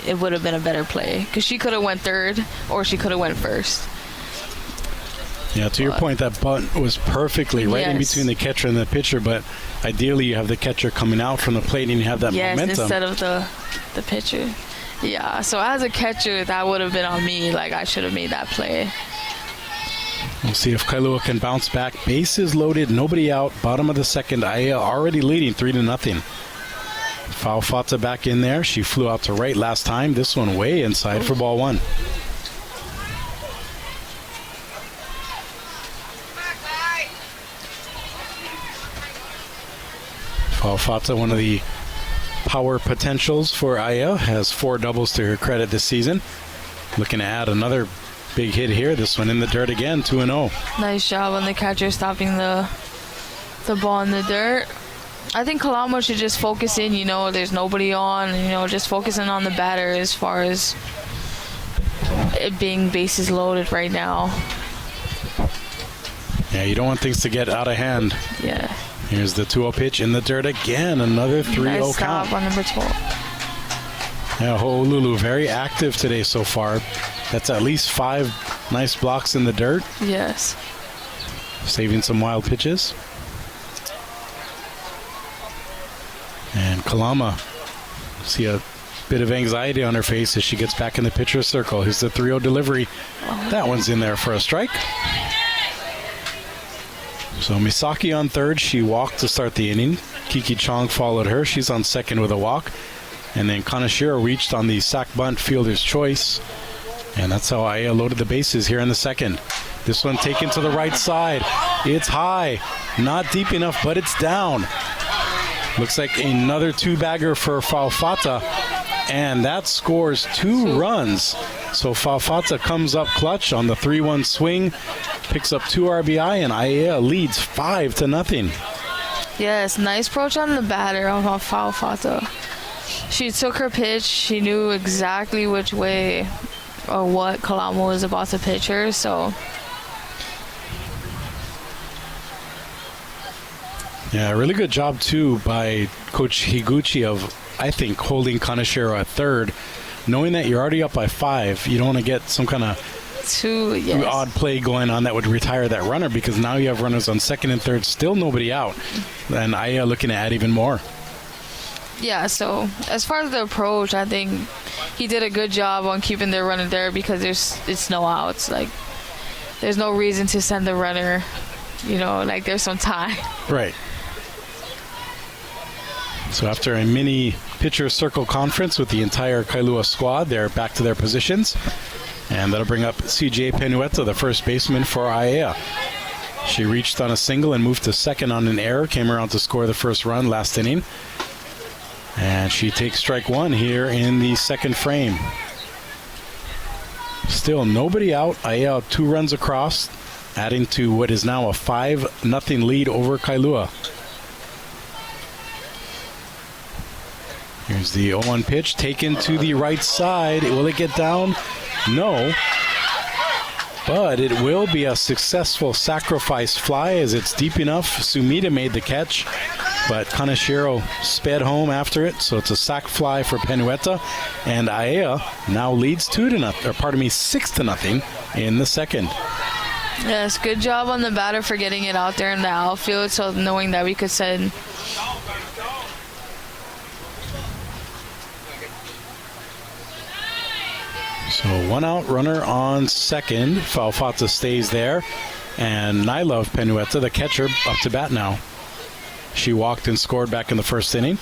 it would have been a better play. Because she could have went third, or she could have went first. Yeah, to your point, that bunt was perfectly right in between the catcher and the pitcher, but ideally you have the catcher coming out from the plate and you have that momentum. Yes, instead of the pitcher. Yeah, so as a catcher, that would have been on me. Like, I should have made that play. We'll see if Kailua can bounce back. Bases loaded, nobody out. Bottom of the second, Aiea already leading 3-0. Fa'afata back in there. She flew out to right last time. This one way inside for ball 1. Fa'afata, one of the power potentials for Aiea, has 4 doubles to her credit this season. Looking to add another big hit here. This one in the dirt again, 2-0. Nice job on the catcher stopping the ball in the dirt. I think Kalama should just focus in, there's nobody on, just focusing on the batter as far as it being bases loaded right now. Yeah, you don't want things to get out of hand. Yeah. Here's the 2-0 pitch in the dirt again. Another 3-0 nice count. stop on number 12. Yeah, Honolulu very active today so far. That's at least 5 nice blocks in the dirt. Yes. Saving some wild pitches. And Kalama, see a bit of anxiety on her face as she gets back in the pitcher's circle. Here's the 3-0 delivery. That one's in there for a strike. So Misaki on third. She walked to start the inning. Kiki Chong followed her. She's on second with a walk. And then Kaneshiro reached on the sack bunt, fielder's choice. And that's how Aiea loaded the bases here in the second. This one taken to the right side. It's high. Not deep enough, but it's down. Looks like another 2-bagger for Fa'afata. And that scores 2 runs. So Fa'afata comes up clutch on the 3-1 swing. Picks up 2 RBI, and Aiea leads 5-0. Yes, nice approach on the batter of Fa'afata. She took her pitch. She knew exactly which way or what Kalama was about to pitch her, so. Yeah, really good job, too, by Coach Higuchi of, I think, holding Kaneshiro at third. Knowing that you're already up by 5, you don't want to get some kind of odd play going on that would retire that runner, because now you have runners on second and third, still nobody out. And Aiea looking to add even more. Yeah, so as far as the approach, I think he did a good job on keeping their runner there because it's no outs. Like, there's no reason to send the runner, there's some time. Right. So after a mini pitcher circle conference with the entire Kailua squad, they're back to their positions. And that'll bring up CJ Penueta, the first baseman for Aiea. She reached on a single and moved to second on an error, came around to score the first run last inning. And she takes strike one here in the second frame. Still nobody out. Aiea 2 runs across, adding to what is now a 5-0 lead over Kailua. Here's the 0-1 pitch, taken to the right side. Will it get down? No. But it will be a successful sacrifice fly as it's deep enough. Sumida made the catch, but Kaneshiro sped home after it. So it's a sac fly for Penueta. And Aiea now leads 6-0 in the second. Yes, good job on the batter for getting it out there in the outfield, so knowing that we could send. So 1 out, runner on second. Faufata stays there. And Nyla of Penueta, the catcher, up to bat now. She walked and scored back in the first inning.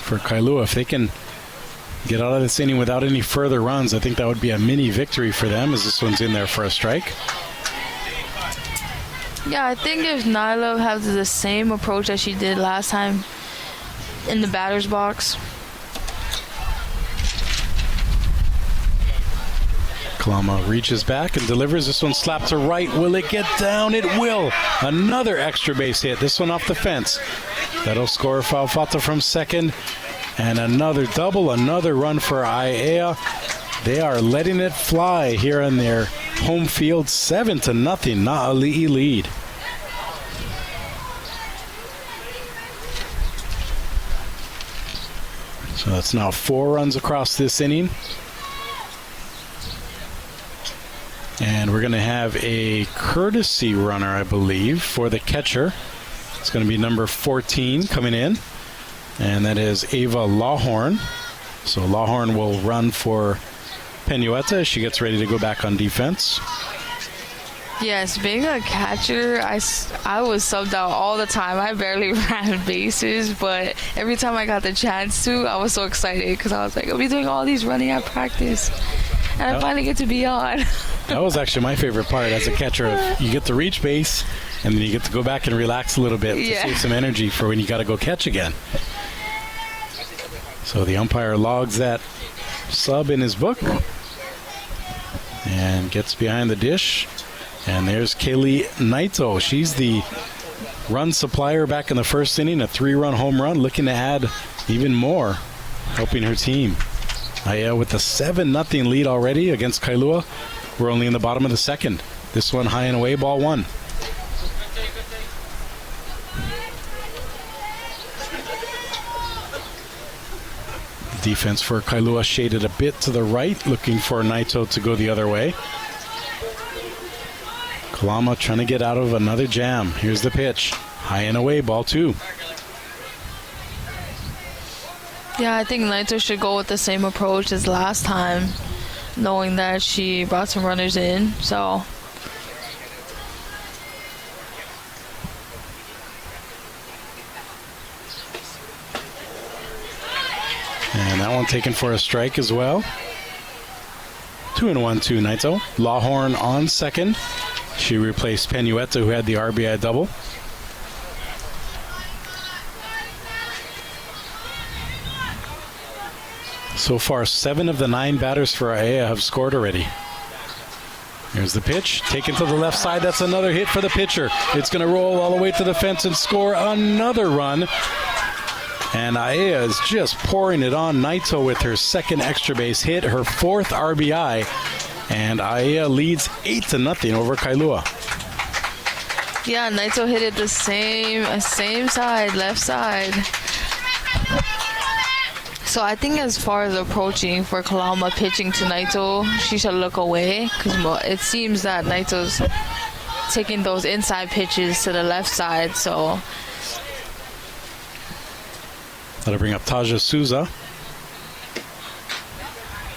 For Kailua, if they can get out of this inning without any further runs, I think that would be a mini victory for them, as this one's in there for a strike. Yeah, I think if Nyla has the same approach that she did last time in the batter's box. Kalama reaches back and delivers. This one slapped to right. Will it get down? It will. Another extra base hit. This one off the fence. That'll score Faufata from second. And another double, another run for Aiea. They are letting it fly here on their home field. 7-0, Na'ali'i lead. So that's now 4 runs across this inning. And we're going to have a courtesy runner, I believe, for the catcher. It's going to be number 14 coming in. And that is Ava Lawhorn. So Lawhorn will run for Penueta as she gets ready to go back on defense. Yes, being a catcher, I was subbed out all the time. I barely ran bases, but every time I got the chance to, I was so excited because I was like, I'll be doing all these running at practice. And I finally get to be on. That was actually my favorite part as a catcher. You get to reach base, and then you get to go back and relax a little bit to save some energy for when you got to go catch again. So the umpire logs that sub in his book and gets behind the dish. And there's Kaylee Naito. She's the run supplier back in the first inning, a 3-run home run, looking to add even more, helping her team. Aiea with a 7-0 lead already against Kailua. We're only in the bottom of the second. This one high and away, ball 1. Defense for Kailua shaded a bit to the right, looking for Naito to go the other way. Kalama trying to get out of another jam. Here's the pitch. High and away, ball 2. Yeah, I think Naito should go with the same approach as last time, knowing that she brought some runners in. So and that one taken for a strike as well. 2-1 to Naito. Lawhorn on second. She replaced Penueta, who had the RBI double. So far, 7 of the 9 batters for Aiea have scored already. Here's the pitch, taken to the left side. That's another hit for the pitcher. It's going to roll all the way to the fence and score another run. And Aiea is just pouring it on. Naito with her second extra base hit, her 4th RBI. And Aiea leads 8-0 over Kailua. yeah, Naito hit it the same side, left side. So I think as far as approaching for Kalama pitching to Naito, she should look away because it seems that Naito's taking those inside pitches to the left side. So that'll bring up Taja Souza.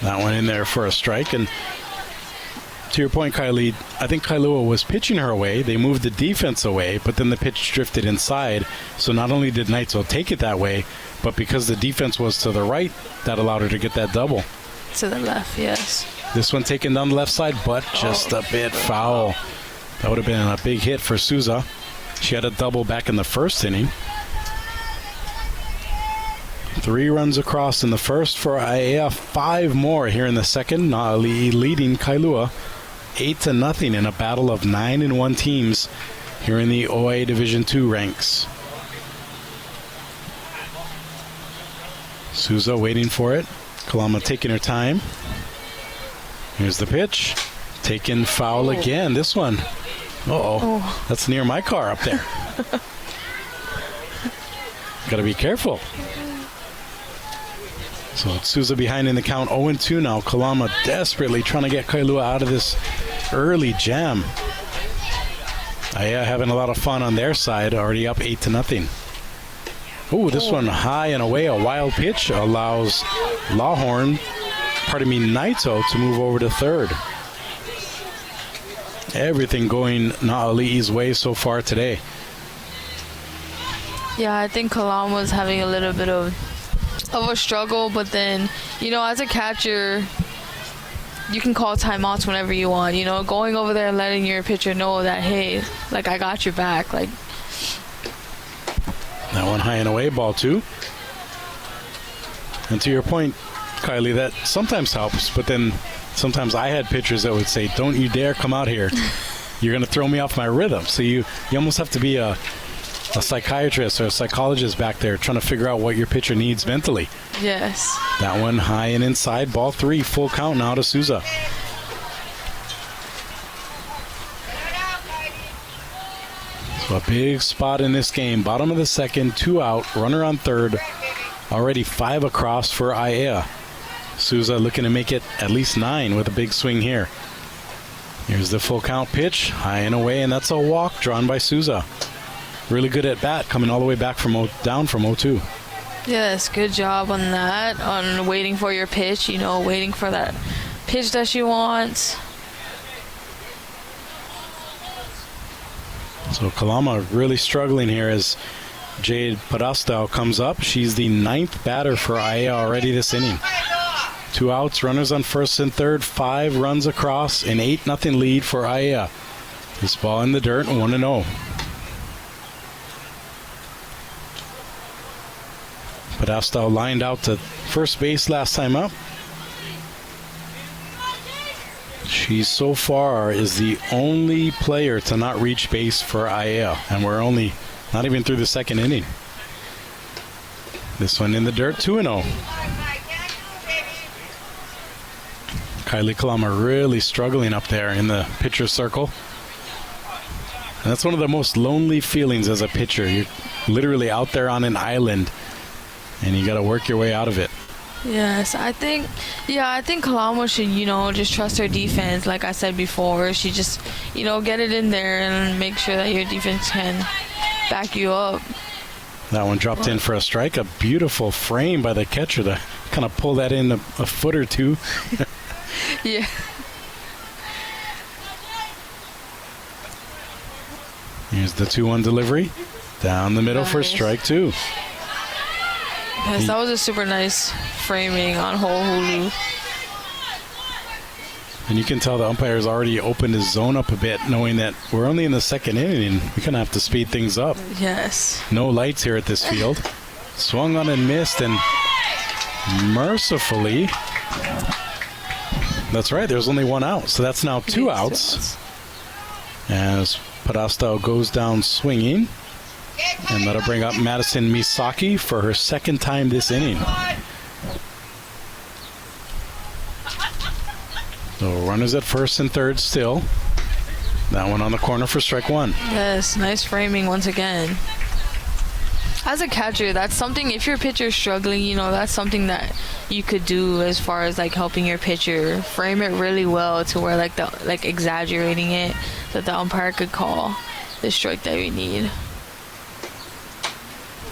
That one in there for a strike. And To your point, Kylie, I think Kailua was pitching her away. They moved the defense away, but then the pitch drifted inside. So not only did Naito take it that way, but because the defense was to the right, that allowed her to get that double. To the left, yes. This one taken down the left side, but just a bit foul. That would have been a big hit for Souza. She had a double back in the first inning. 3 runs across in the first for Aiea, 5 more here in the second. Na'ali'i leading Kailua 8-0 in a battle of 9-1 teams here in the OIA Division II ranks. Souza waiting for it. Kalama taking her time. Here's the pitch. Taken foul again. This one. Uh-oh. That's near my car up there. Got to be careful. So it's Souza behind in the count, 0-2 now. Kalama desperately trying to get Kailua out of this early jam. Aiea having a lot of fun on their side, already up 8-0. Ooh, this one high and away, a wild pitch allows Naito to move over to third. Everything going Na'ali'i's way so far today. Yeah, I think Kalam was having a little bit of a struggle, but then, as a catcher, you can call timeouts whenever you want. Going over there and letting your pitcher know that, hey, like, I got your back. Like, that one high and away, ball 2. And to your point, Kylie, that sometimes helps, but then sometimes I had pitchers that would say, don't you dare come out here. You're going to throw me off my rhythm. So you almost have to be a psychiatrist or a psychologist back there trying to figure out what your pitcher needs mentally. yes. That one high and inside, ball 3, full count now to Souza. So a big spot in this game. Bottom of the second, 2 out, runner on third. Already 5 across for Aiea. Souza looking to make it at least 9 with a big swing here. Here's the full count pitch, high and away, and that's a walk drawn by Souza. Really good at bat, coming all the way back down from 0-2. Yes, good job on that, on waiting for your pitch, waiting for that pitch that she wants. So Kalama really struggling here as Jade Padastao comes up. She's the 9th batter for Aiea already this inning. 2 outs, runners on first and third, 5 runs across, an 8-0 lead for Aiea. This ball in the dirt, 1-0. Padastao lined out to first base last time up. She so far is the only player to not reach base for Aiea, and we're only not even through the second inning. This one in the dirt, 2-0. Kylie Kalama really struggling up there in the pitcher's circle. And that's one of the most lonely feelings as a pitcher. You're literally out there on an island, and you got to work your way out of it. Yes, I think Kalama should, just trust her defense. Like I said before, she just, get it in there and make sure that your defense can back you up. That one dropped in for a strike. A beautiful frame by the catcher to kind of pull that in a foot or two. Yeah. Here's the 2-1 delivery. Down the middle for strike 2. Yes, that was a super nice framing on Hulu. And you can tell the umpire's already opened his zone up a bit, knowing that we're only in the second inning and we're going to have to speed things up. Yes. No lights here at this field. Swung on and missed, and mercifully, that's right, there's only 1 out. So that's now 2 outs. As Padastao goes down swinging. And that'll bring up Madison Misaki for her second time this inning. So runners at first and third still. That one on the corner for strike 1. Yes, nice framing once again. As a catcher, that's something, if your pitcher's struggling, that's something that you could do as far as like helping your pitcher frame it really well to where like exaggerating it, that the umpire could call the strike that we need.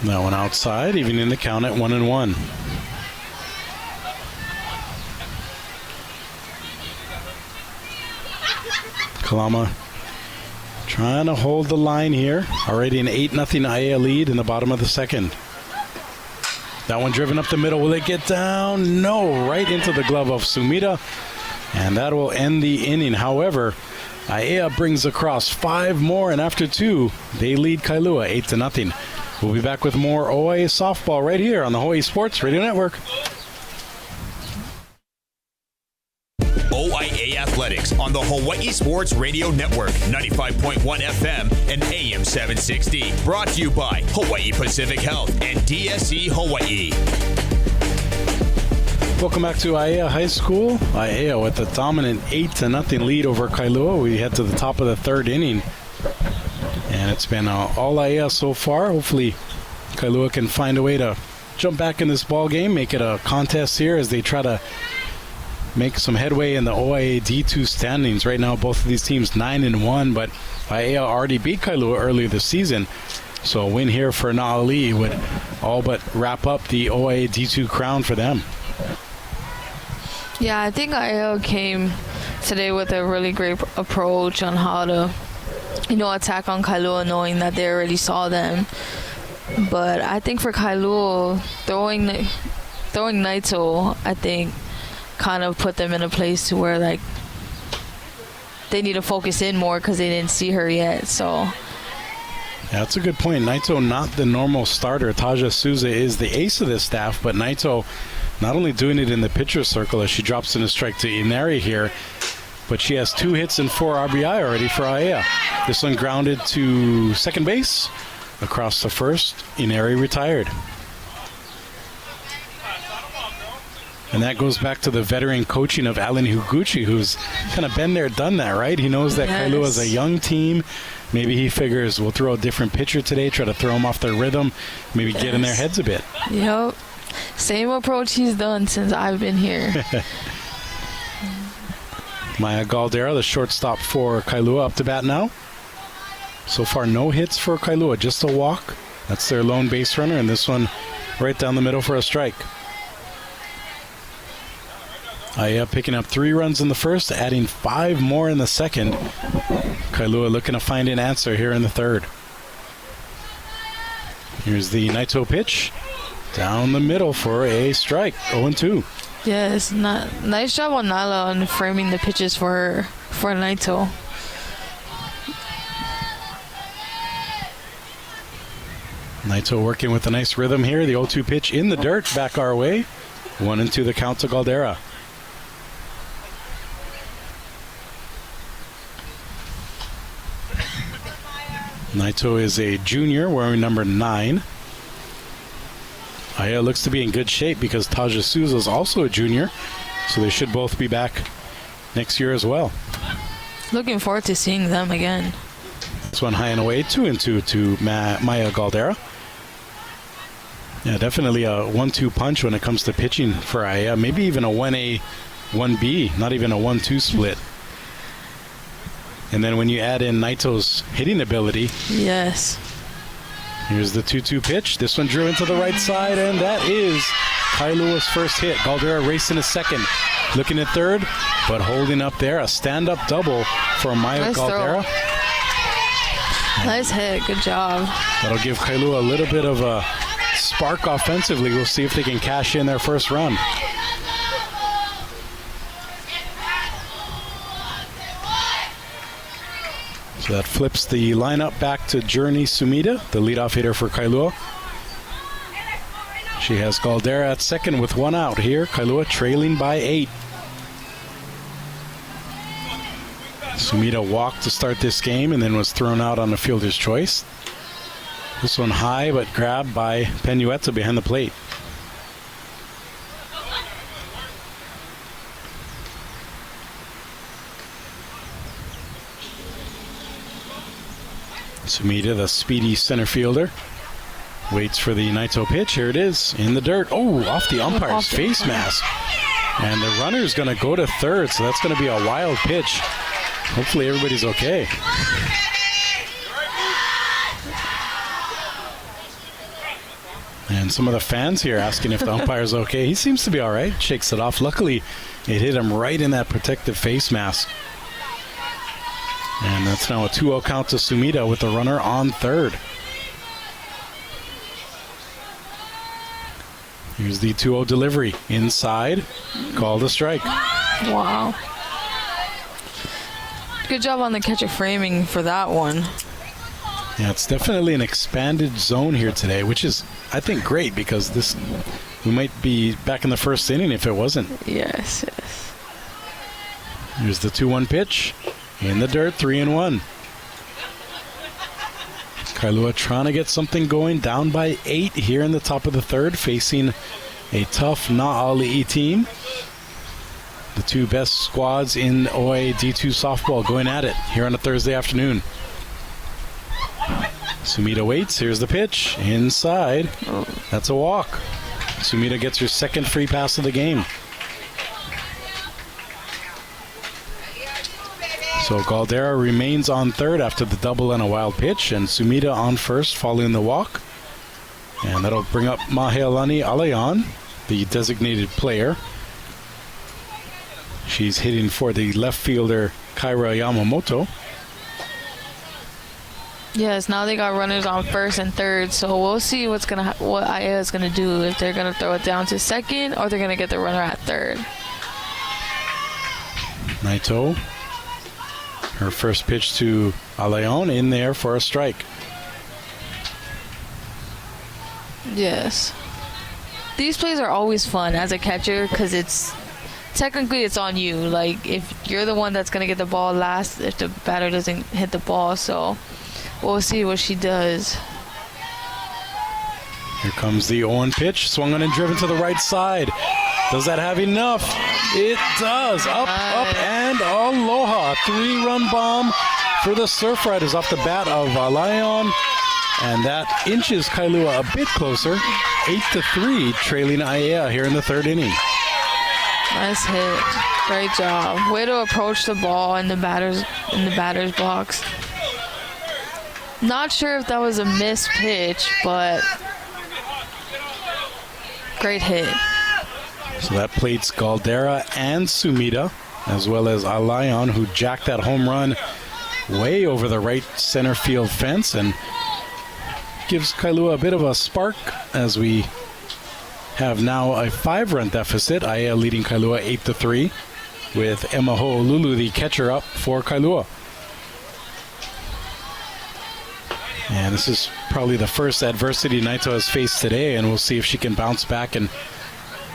That one outside, even in the count at 1-1. Kalama trying to hold the line here. Already an 8-0 Aiea lead in the bottom of the second. That one driven up the middle. Will it get down? No, right into the glove of Sumida. And that will end the inning. However, Aiea brings across 5 more, and after 2, they lead Kailua 8-0. We'll be back with more OIA softball right here on the Hawaii Sports Radio Network. OIA Athletics on the Hawaii Sports Radio Network, 95.1 FM and AM 760. Brought to you by Hawaii Pacific Health and DSE Hawaii. Welcome back to Aiea High School. Aiea with a dominant 8-0 lead over Kailua. We head to the top of the third inning. And it's been all Aiea so far. Hopefully Kailua can find a way to jump back in this ball game, make it a contest here as they try to make some headway in the OIA D2 standings. Right now, both of these teams 9-1, but Aiea already beat Kailua earlier this season. So a win here for Na'ali'i would all but wrap up the OIA D2 crown for them. Yeah, I think Aiea came today with a really great approach on how to, attack on Kailua, knowing that they already saw them. But I think for Kailua, throwing Naito, I think, kind of put them in a place to where, like, they need to focus in more because they didn't see her yet. So yeah, that's a good point. Naito, not the normal starter. Taja Souza is the ace of this staff, but Naito not only doing it in the pitcher circle as she drops in a strike to Inari here, but she has 2 hits and 4 RBI already for Aiea. This one grounded to second base. Across the first, Inari retired. And that goes back to the veteran coaching of Alan Higuchi, who's kind of been there, done that, right? He knows that Kailua is a young team. Maybe he figures we'll throw a different pitcher today, try to throw them off their rhythm, maybe get in their heads a bit. Yep. Same approach he's done since I've been here. Maya Galdera, the shortstop for Kailua, up to bat now. So far, no hits for Kailua, just a walk. That's their lone base runner, and this one right down the middle for a strike. Aiea picking up 3 runs in the first, adding 5 more in the second. Kailua looking to find an answer here in the third. Here's the Naito pitch. Down the middle for a strike, 0-2. Yes, nice job on Nala on framing the pitches for Naito. Naito working with a nice rhythm here. The 0-2 pitch in the dirt, back our way. 1-2 the count to Galdera. Naito is a junior wearing number 9. Aiea looks to be in good shape because Taja Souza is also a junior, so they should both be back next year as well. Looking forward to seeing them again. This one high and away, 2-2 to Maya Galdera. Yeah, definitely a 1-2 punch when it comes to pitching for Aiea. Maybe even a 1A, 1B, not even a 1-2 split. And then when you add in Naito's hitting ability. Yes. Here's the 2-2 pitch. This one drew into the right side, and that is Kailua's first hit. Galdera racing to second. Looking at third, but holding up there. A stand-up double for Maya nice Galdera. Throw. Nice hit. Good job. That'll give Kailua a little bit of a spark offensively. We'll see if they can cash in their first run. So that flips the lineup back to Journey Sumida, the leadoff hitter for Kailua. She has Galdera at second with 1 out here. Kailua trailing by 8. Sumida walked to start this game and then was thrown out on a fielder's choice. This one high but grabbed by Penueta behind the plate. Sumida, the speedy center fielder, waits for the Naito pitch. Here it is in the dirt. Oh, off the umpire's face mask. And the runner's going to go to third, so that's going to be a wild pitch. Hopefully everybody's okay. And some of the fans here asking if the umpire's okay. He seems to be all right. Shakes it off. Luckily, it hit him right in that protective face mask. And that's now a 2-0 count to Sumida with the runner on third. Here's the 2-0 delivery. Inside. Called a strike. Wow. Good job on the catcher framing for that one. Yeah, it's definitely an expanded zone here today, which is, I think, great because we might be back in the first inning if it wasn't. Yes. Here's the 2-1 pitch. In the dirt, 3-1. Kailua trying to get something going, down by 8 here in the top of the third, facing a tough Na'ali'i team. The two best squads in OIA D2 softball going at it here on a Thursday afternoon. Sumida waits. Here's the pitch. Inside. That's a walk. Sumida gets her second free pass of the game. So Galdera remains on third after the double and a wild pitch, and Sumida on first following the walk. And that'll bring up Mahealani Alayan, the designated player. She's hitting for the left fielder Kaira Yamamoto. Yes, now they got runners on first and third, so we'll see what Aiea is gonna do, if they're gonna throw it down to second or they're gonna get the runner at third. Naito, her first pitch to Alayan, in there for a strike. Yes. These plays are always fun as a catcher because technically it's on you. Like, if you're the one that's going to get the ball last if the batter doesn't hit the ball. So we'll see what she does. Here comes the 0-1 pitch. Swung on and driven to the right side. Does that have enough? It does. Up, and aloha. 3-run bomb for the Surf Riders off the bat of Alayan. And that inches Kailua a bit closer. 8-3, trailing Aiea here in the third inning. Nice hit. Great job. Way to approach the ball in the batter's box. Not sure if that was a missed pitch, but great hit. So that plates Galdera and Sumida, as well as Alayan, who jacked that home run way over the right center field fence and gives Kailua a bit of a spark as we have now a 5-run deficit. Aiea leading Kailua 8-3 with Emma Ho'olulu, the catcher, up for Kailua. And this is probably the first adversity Naito has faced today, and we'll see if she can bounce back and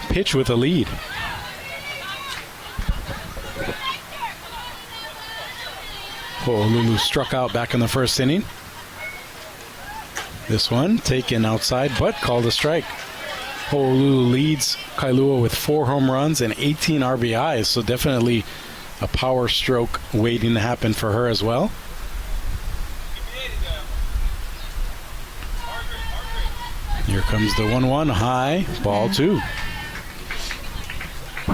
pitch with a lead. Ho'olulu struck out back in the first inning. This one taken outside, but called a strike. Ho'olulu leads Kailua with 4 home runs and 18 RBIs, so definitely a power stroke waiting to happen for her as well. Here comes the 1-1 high, ball 2.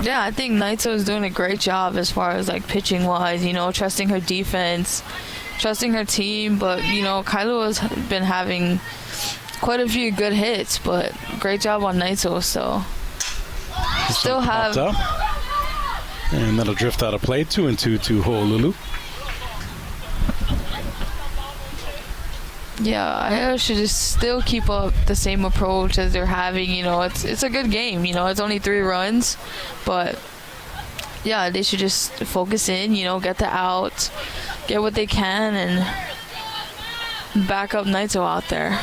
Yeah, I think Naito is doing a great job as far as like pitching wise, trusting her defense, trusting her team, but Kailua's been having quite a few good hits, but great job on Naito. So still have, and that'll drift out of play. 2-2 to Ho'olulu. Yeah, I should just still keep up the same approach as they're having. It's a good game. It's only 3 runs, but yeah, they should just focus in. Get the outs, get what they can, and back up Naito out there.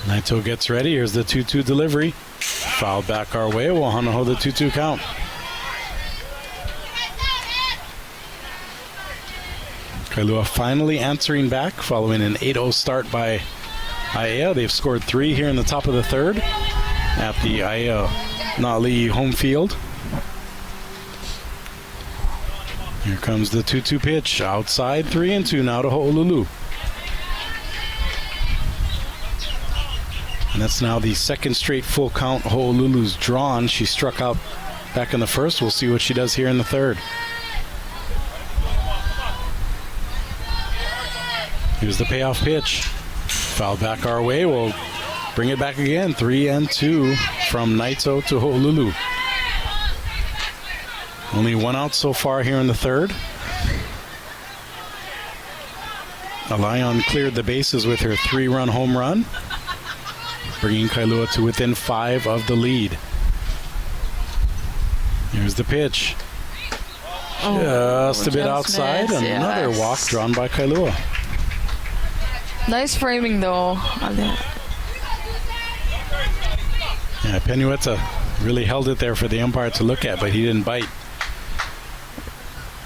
Naito gets ready. Here's the 2-2 delivery. Fouled back our way. We'll hold the 2-2 count. Kailua finally answering back following an 8-0 start by Aiea. They've scored 3 here in the top of the third at the Aiea Na'ali'i home field. Here comes the 2-2 pitch. Outside, 3-2 now to Ho'olulu. And that's now the second straight full count Ho'olulu's drawn. She struck out back in the first. We'll see what she does here in the third. Here's the payoff pitch. Foul back our way. We'll bring it back again. 3-2 from Naito to Ho'olulu. Only 1 out so far here in the third. Lion cleared the bases with her 3-run home run, bringing Kailua to within 5 of the lead. Here's the pitch. Just a bit outside. Another walk drawn by Kailua. Nice framing, though. Yeah, Penueta really held it there for the umpire to look at, but he didn't bite.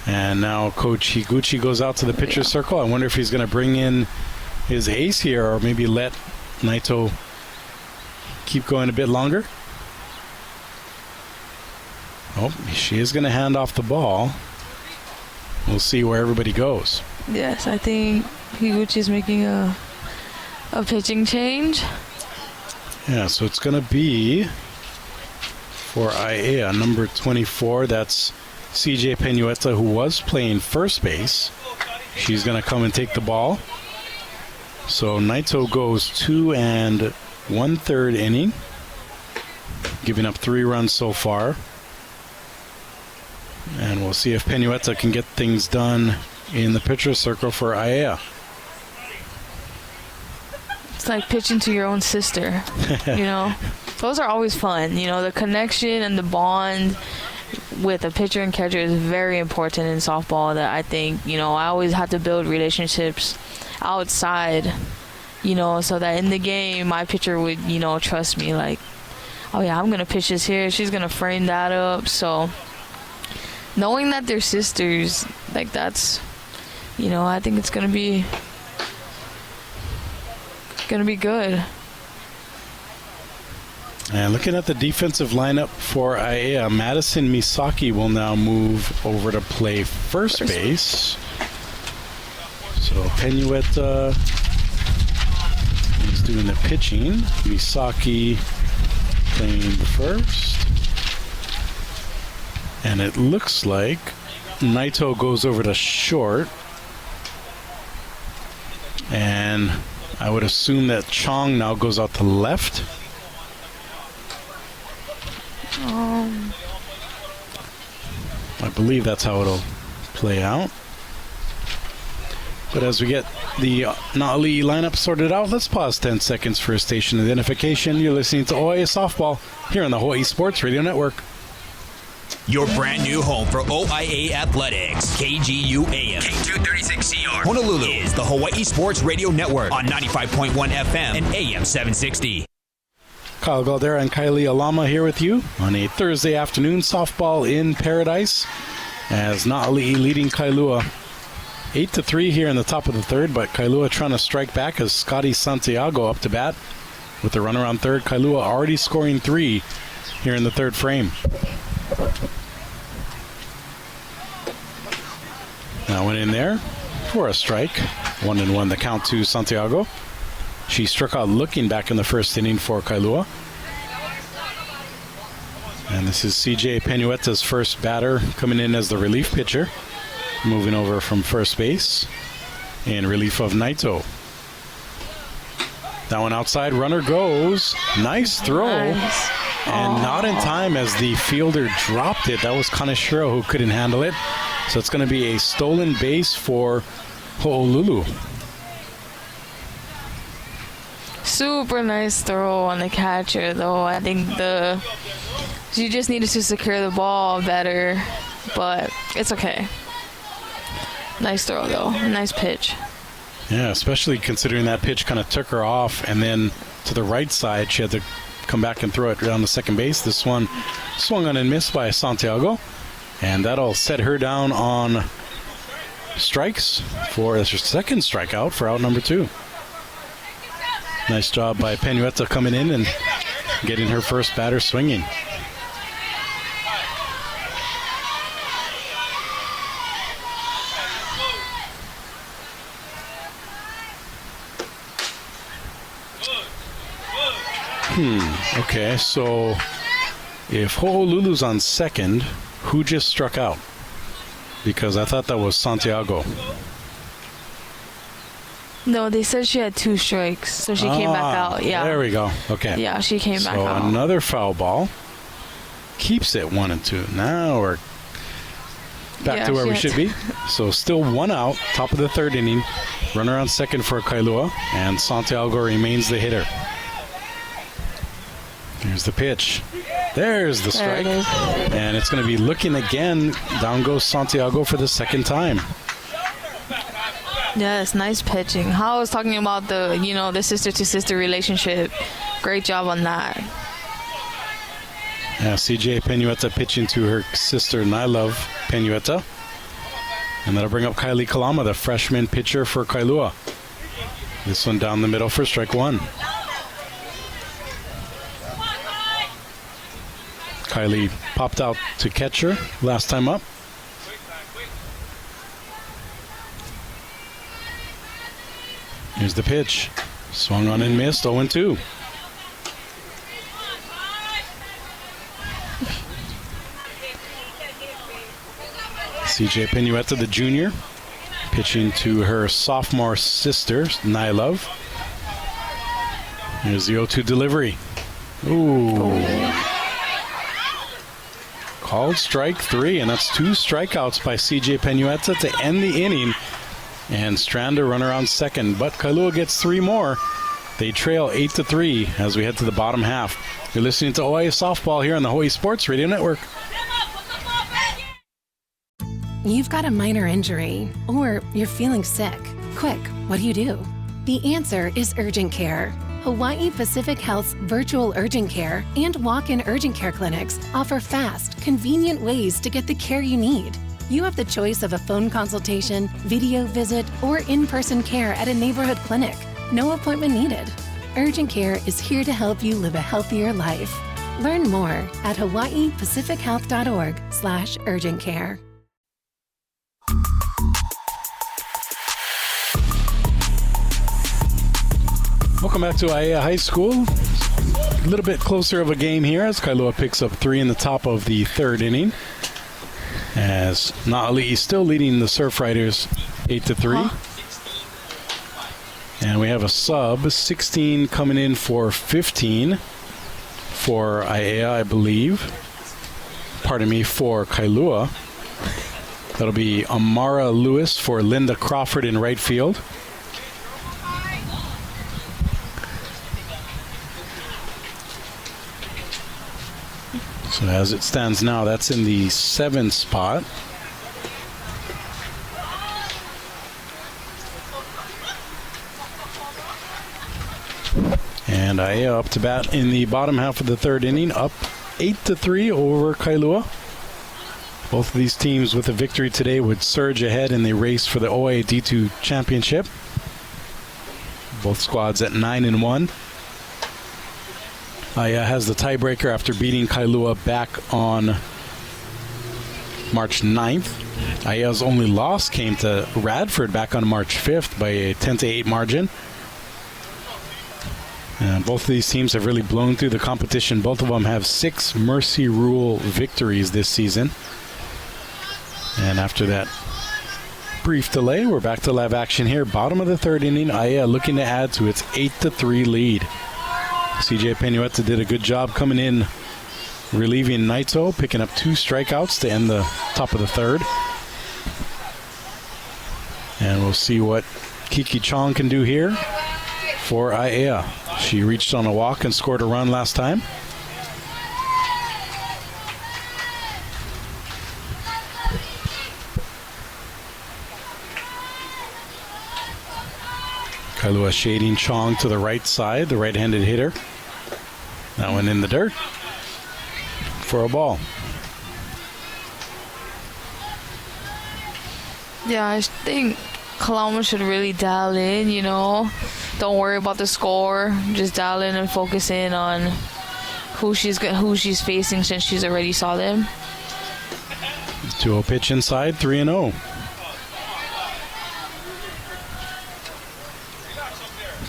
And now Coach Higuchi goes out to the pitcher's circle. I wonder if he's going to bring in his ace here or maybe let Naito keep going a bit longer. Oh, she is going to hand off the ball. We'll see where everybody goes. Yes, I think Higuchi's making a pitching change. Yeah, so it's going to be for Aiea, number 24. That's CJ Penueta, who was playing first base. She's going to come and take the ball. So Naito goes 2 1/3 inning, giving up 3 runs so far. And we'll see if Penueta can get things done in the pitcher's circle for Aiea. It's like pitching to your own sister, you know. Those are always fun. You know, the connection and the bond with a pitcher and catcher is very important in softball. That I think, you know, I always have to build relationships outside, you know, so that in the game my pitcher would, you know, trust me. Like, oh yeah, I'm going to pitch this here. She's going to frame that up. So knowing that they're sisters, like that's, you know, I think it's going to be good. And looking at the defensive lineup for Aiea, Madison Misaki will now move over to play first base. So Penueta is doing the pitching. Misaki playing the first. And it looks like Naito goes over to short. And I would assume that Chong now goes out to left. I believe that's how it'll play out. But as we get the Na'ali'i lineup sorted out, let's pause 10 seconds for station identification. You're listening to OIA Softball here on the Hawaii Sports Radio Network. Your brand new home for OIA Athletics. KGU AM. K236CR. Honolulu is the Hawaii Sports Radio Network on 95.1 FM and AM 760. Kyle Galdera and Kylie Alama here with you on a Thursday afternoon softball in paradise as Na'ali'i leading Kailua 8-3 here in the top of the third, but Kailua trying to strike back as Scotty Santiago up to bat with the run around third. Kailua already scoring 3 here in the third frame. Now went in there for a strike. 1-1 the count to Santiago. She struck out looking back in the first inning for Kailua. And this is CJ Penueta's first batter coming in as the relief pitcher. Moving over from first base in relief of Naito. That one outside, runner goes. Nice throw. Nice. And not in time as the fielder dropped it. That was Kaneshiro who couldn't handle it. So it's going to be a stolen base for Ho'olulu. Super nice throw on the catcher, though. I think she just needed to secure the ball better, but it's okay. Nice throw, though. Nice pitch. Yeah, especially considering that pitch kind of took her off, and then to the right side, she had to come back and throw it down to second base. This one swung on and missed by Santiago, and that'll set her down on strikes for that's her second strikeout for out number 2. Nice job by Penueta coming in and getting her first batter swinging. Okay, so if Ho'olulu's on second, who just struck out? Because I thought that was Santiago. No, they said she had 2 strikes, so she came back out. Yeah. There we go. Okay. Yeah, she came back out. So another foul ball. Keeps it 1-2. Now we're back to where we should be. So still 1 out, top of the third inning. Runner on second for Kailua, and Santiago remains the hitter. Here's the pitch. There's the strike. And it's going to be looking again. Down goes Santiago for the second time. Yes, nice pitching. How I was talking about the sister-to-sister relationship. Great job on that. Yeah, CJ Penueta pitching to her sister, Nylove Penueta. And that'll bring up Kylie Kalama, the freshman pitcher for Kailua. This one down the middle for strike one. Kylie popped out to catcher last time up. Here's the pitch. Swung on and missed, 0-2. CJ Penueta, the junior, pitching to her sophomore sister, Nylove. Here's the 0-2 delivery. Ooh. Called strike three, and that's 2 strikeouts by CJ Penueta to end the inning. And Strand a runner on second, but Kailua gets 3 more. They trail 8-3 as we head to the bottom half. You're listening to OIA Softball here on the Hawaii Sports Radio Network. You've got a minor injury, or you're feeling sick. Quick, what do? The answer is urgent care. Hawaii Pacific Health's virtual urgent care and walk-in urgent care clinics offer fast, convenient ways to get the care you need. You have the choice of a phone consultation, video visit, or in-person care at a neighborhood clinic. No appointment needed. Urgent care is here to help you live a healthier life. Learn more at hawaiipacifichealth.org/urgent care. Welcome back to Aiea High School. A little bit closer of a game here as Kailua picks up 3 in the top of the third inning. As Na'ali'i still leading the Surf Riders 8-3. And we have a sub, 16 coming in for 15 for Aiea, I believe. Pardon me, for Kailua. That'll be Amara Lewis for Linda Crawford in right field. So as it stands now, that's in the 7th spot. And Aiea up to bat in the bottom half of the third inning, up 8-3 over Kailua. Both of these teams with a victory today would surge ahead in the race for the OIA D2 championship. Both squads at 9-1. Aiea has the tiebreaker after beating Kailua back on March 9th. Aia's only loss came to Radford back on March 5th by a 10-8 margin. And both of these teams have really blown through the competition. Both of them have 6 Mercy Rule victories this season. And after that brief delay, we're back to live action here. Bottom of the third inning, Aiea looking to add to its 8-3 lead. CJ Penueta did a good job coming in, relieving Naito, picking up 2 strikeouts to end the top of the third. And we'll see what Kiki Chong can do here for Aiea. She reached on a walk and scored a run last time. Kailua shading Chong to the right side, the right-handed hitter. That one in the dirt for a ball. Yeah, I think Kalama should really dial in, Don't worry about the score. Just dial in and focus in on who she's facing since she's already saw them. 2-0 pitch inside, 3-0.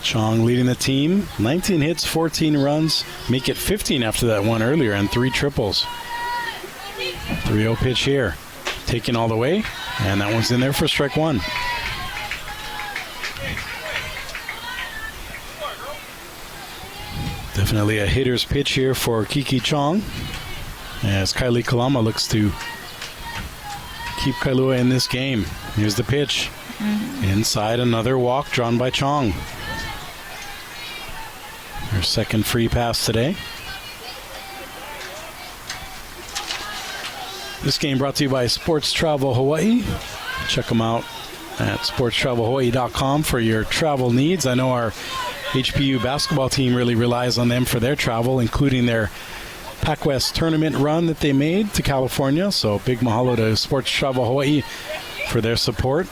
Chong leading the team, 19 hits, 14 runs, make it 15 after that one earlier, and 3 triples. 3-0 pitch here, taken all the way, and that one's in there for strike one. Definitely a hitter's pitch here for Kiki Chong, as Kylie Kalama looks to keep Kailua in this game. Here's the pitch. Inside, another walk drawn by Chong. Her second free pass today. This game brought to you by Sports Travel Hawaii. Check them out at sportstravelhawaii.com for your travel needs. I know our HPU basketball team really relies on them for their travel, including their Pac-West tournament run that they made to California. So big mahalo to Sports Travel Hawaii for their support.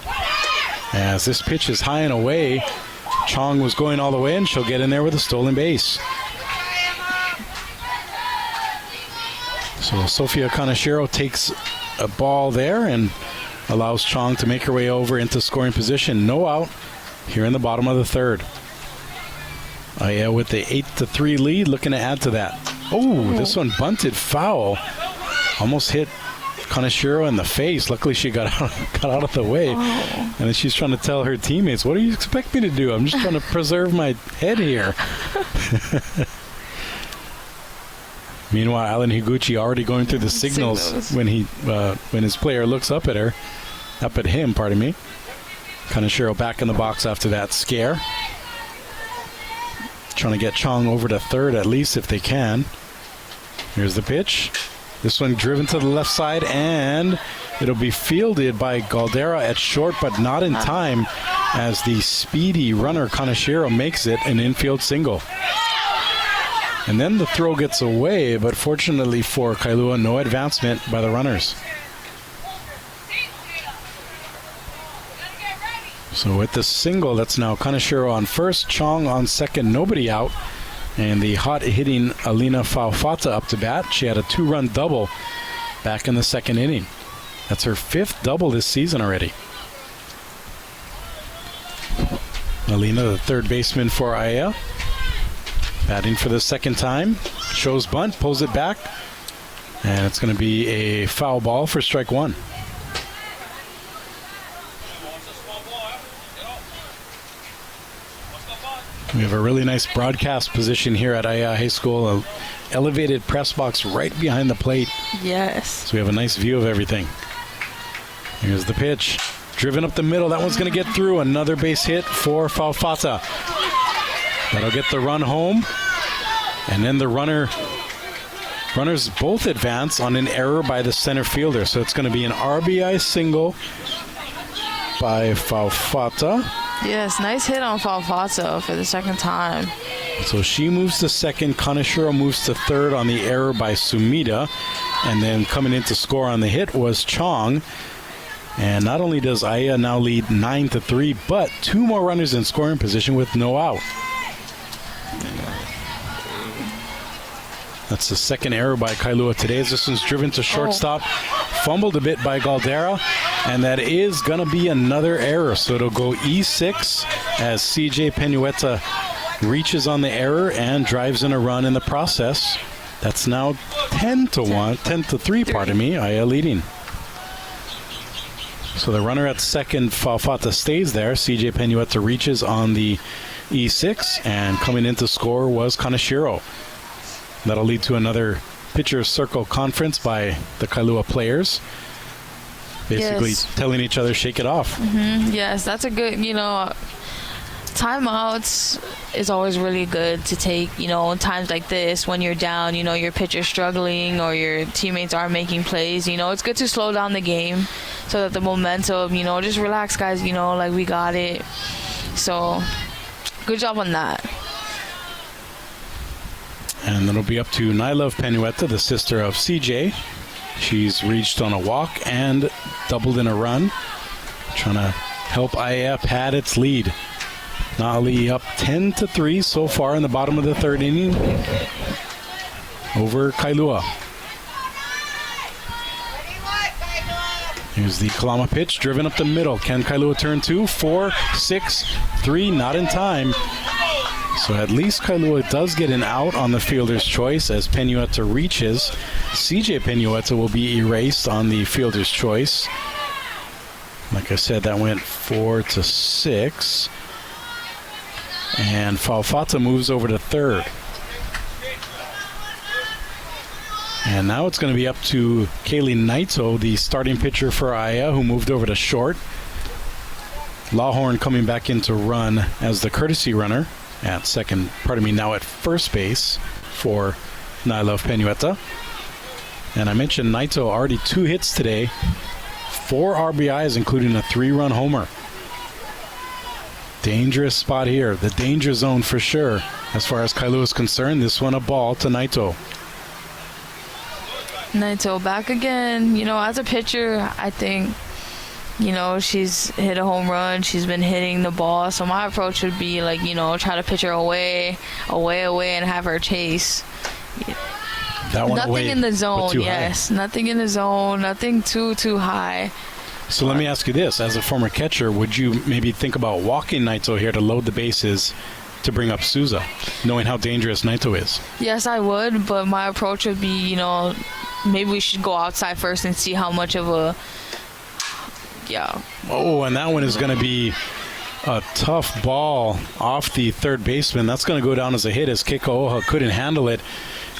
As this pitch is high and away, Chong was going all the way, and she'll get in there with a stolen base. So Sophia Kaneshiro takes a ball there and allows Chong to make her way over into scoring position. No out here in the bottom of the third. Aiea with the 8-3 lead, looking to add to that. Oh, this one bunted foul. Almost hit Kaneshiro in the face. Luckily, she got out of the way. And then she's trying to tell her teammates, what do you expect me to do? I'm just trying to preserve my head here. Meanwhile, Alan Higuchi already going through the signals. when his player looks up at him. Kaneshiro back in the box after that scare. Trying to get Chong over to third at least if they can. Here's the pitch. This one driven to the left side, and it'll be fielded by Galdera at short, but not in time as the speedy runner Kaneshiro makes it an infield single. And then the throw gets away, but fortunately for Kailua, no advancement by the runners. So with the single, that's now Kaneshiro on first, Chong on second, nobody out. And the hot-hitting Alina Faufata up to bat. She had a 2-run double back in the second inning. That's her 5th double this season already. Alina, the third baseman for Aiea, batting for the second time. Shows bunt, pulls it back. And it's going to be a foul ball for strike one. We have a really nice broadcast position here at Aiea High School, an elevated press box right behind the plate. Yes. So we have a nice view of everything. Here's the pitch. Driven up the middle. That one's going to get through. Another base hit for Faufata. That'll get the run home. And then the runners both advance on an error by the center fielder. So it's going to be an RBI single by Faufata. Yes, nice hit on Faufata for the second time. So she moves to second. Kaneshiro moves to third on the error by Sumida. And then coming in to score on the hit was Chong. And not only does Aiea now lead 9-3, but 2 more runners in scoring position with no out. That's the second error by Kailua today. This one's driven to shortstop. Fumbled a bit by Galdera. And that is going to be another error. So it'll go E6 as CJ Penueta reaches on the error and drives in a run in the process. That's now 10-3, Aiea leading. So the runner at second, Faufata, stays there. CJ Penueta reaches on the E6, and coming in to score was Kaneshiro. That'll lead to another pitcher's circle conference by the Kailua players. Basically telling each other, shake it off. Mm-hmm. Yes, that's a good, timeouts is always really good to take, in times like this when you're down, your pitcher's struggling or your teammates are making plays. It's good to slow down the game so that the momentum, just relax, guys, like we got it. So good job on that. And it'll be up to Nylove Penueta, the sister of CJ. She's reached on a walk and doubled in a run, trying to help Aiea pad its lead. Nali up 10-3 so far in the bottom of the third inning over Kailua. Here's the Kalama pitch, driven up the middle. Can Kailua turn 2? 4, 6, 3, not in time. So at least Kailua does get an out on the fielder's choice as Penueta reaches. CJ Penueta will be erased on the fielder's choice. Like I said, that went 4-6. And Faufata moves over to third. And now it's going to be up to Kaylee Naito, the starting pitcher for Aiea, who moved over to short. Lawhorn coming back in to run as the courtesy runner at now at first base for Nyla of Penueta. And I mentioned Naito, already 2 hits today, 4 RBIs, including a 3-run homer. Dangerous spot here, the danger zone for sure. As far as Kailua is concerned, this one a ball to Naito. Naito back again. As a pitcher, I think, she's hit a home run. She's been hitting the ball. So my approach would be try to pitch her away, and have her chase. That one nothing away, in the zone, yes. High. Nothing in the zone, nothing too high. So let me ask you this. As a former catcher, would you maybe think about walking Naito here to load the bases to bring up Souza, knowing how dangerous Naito is? Yes, I would, but my approach would be, maybe we should go outside first and see how much of a... Yeah. Oh, and that one is going to be a tough ball off the third baseman. That's going to go down as a hit as Keiko'oha couldn't handle it.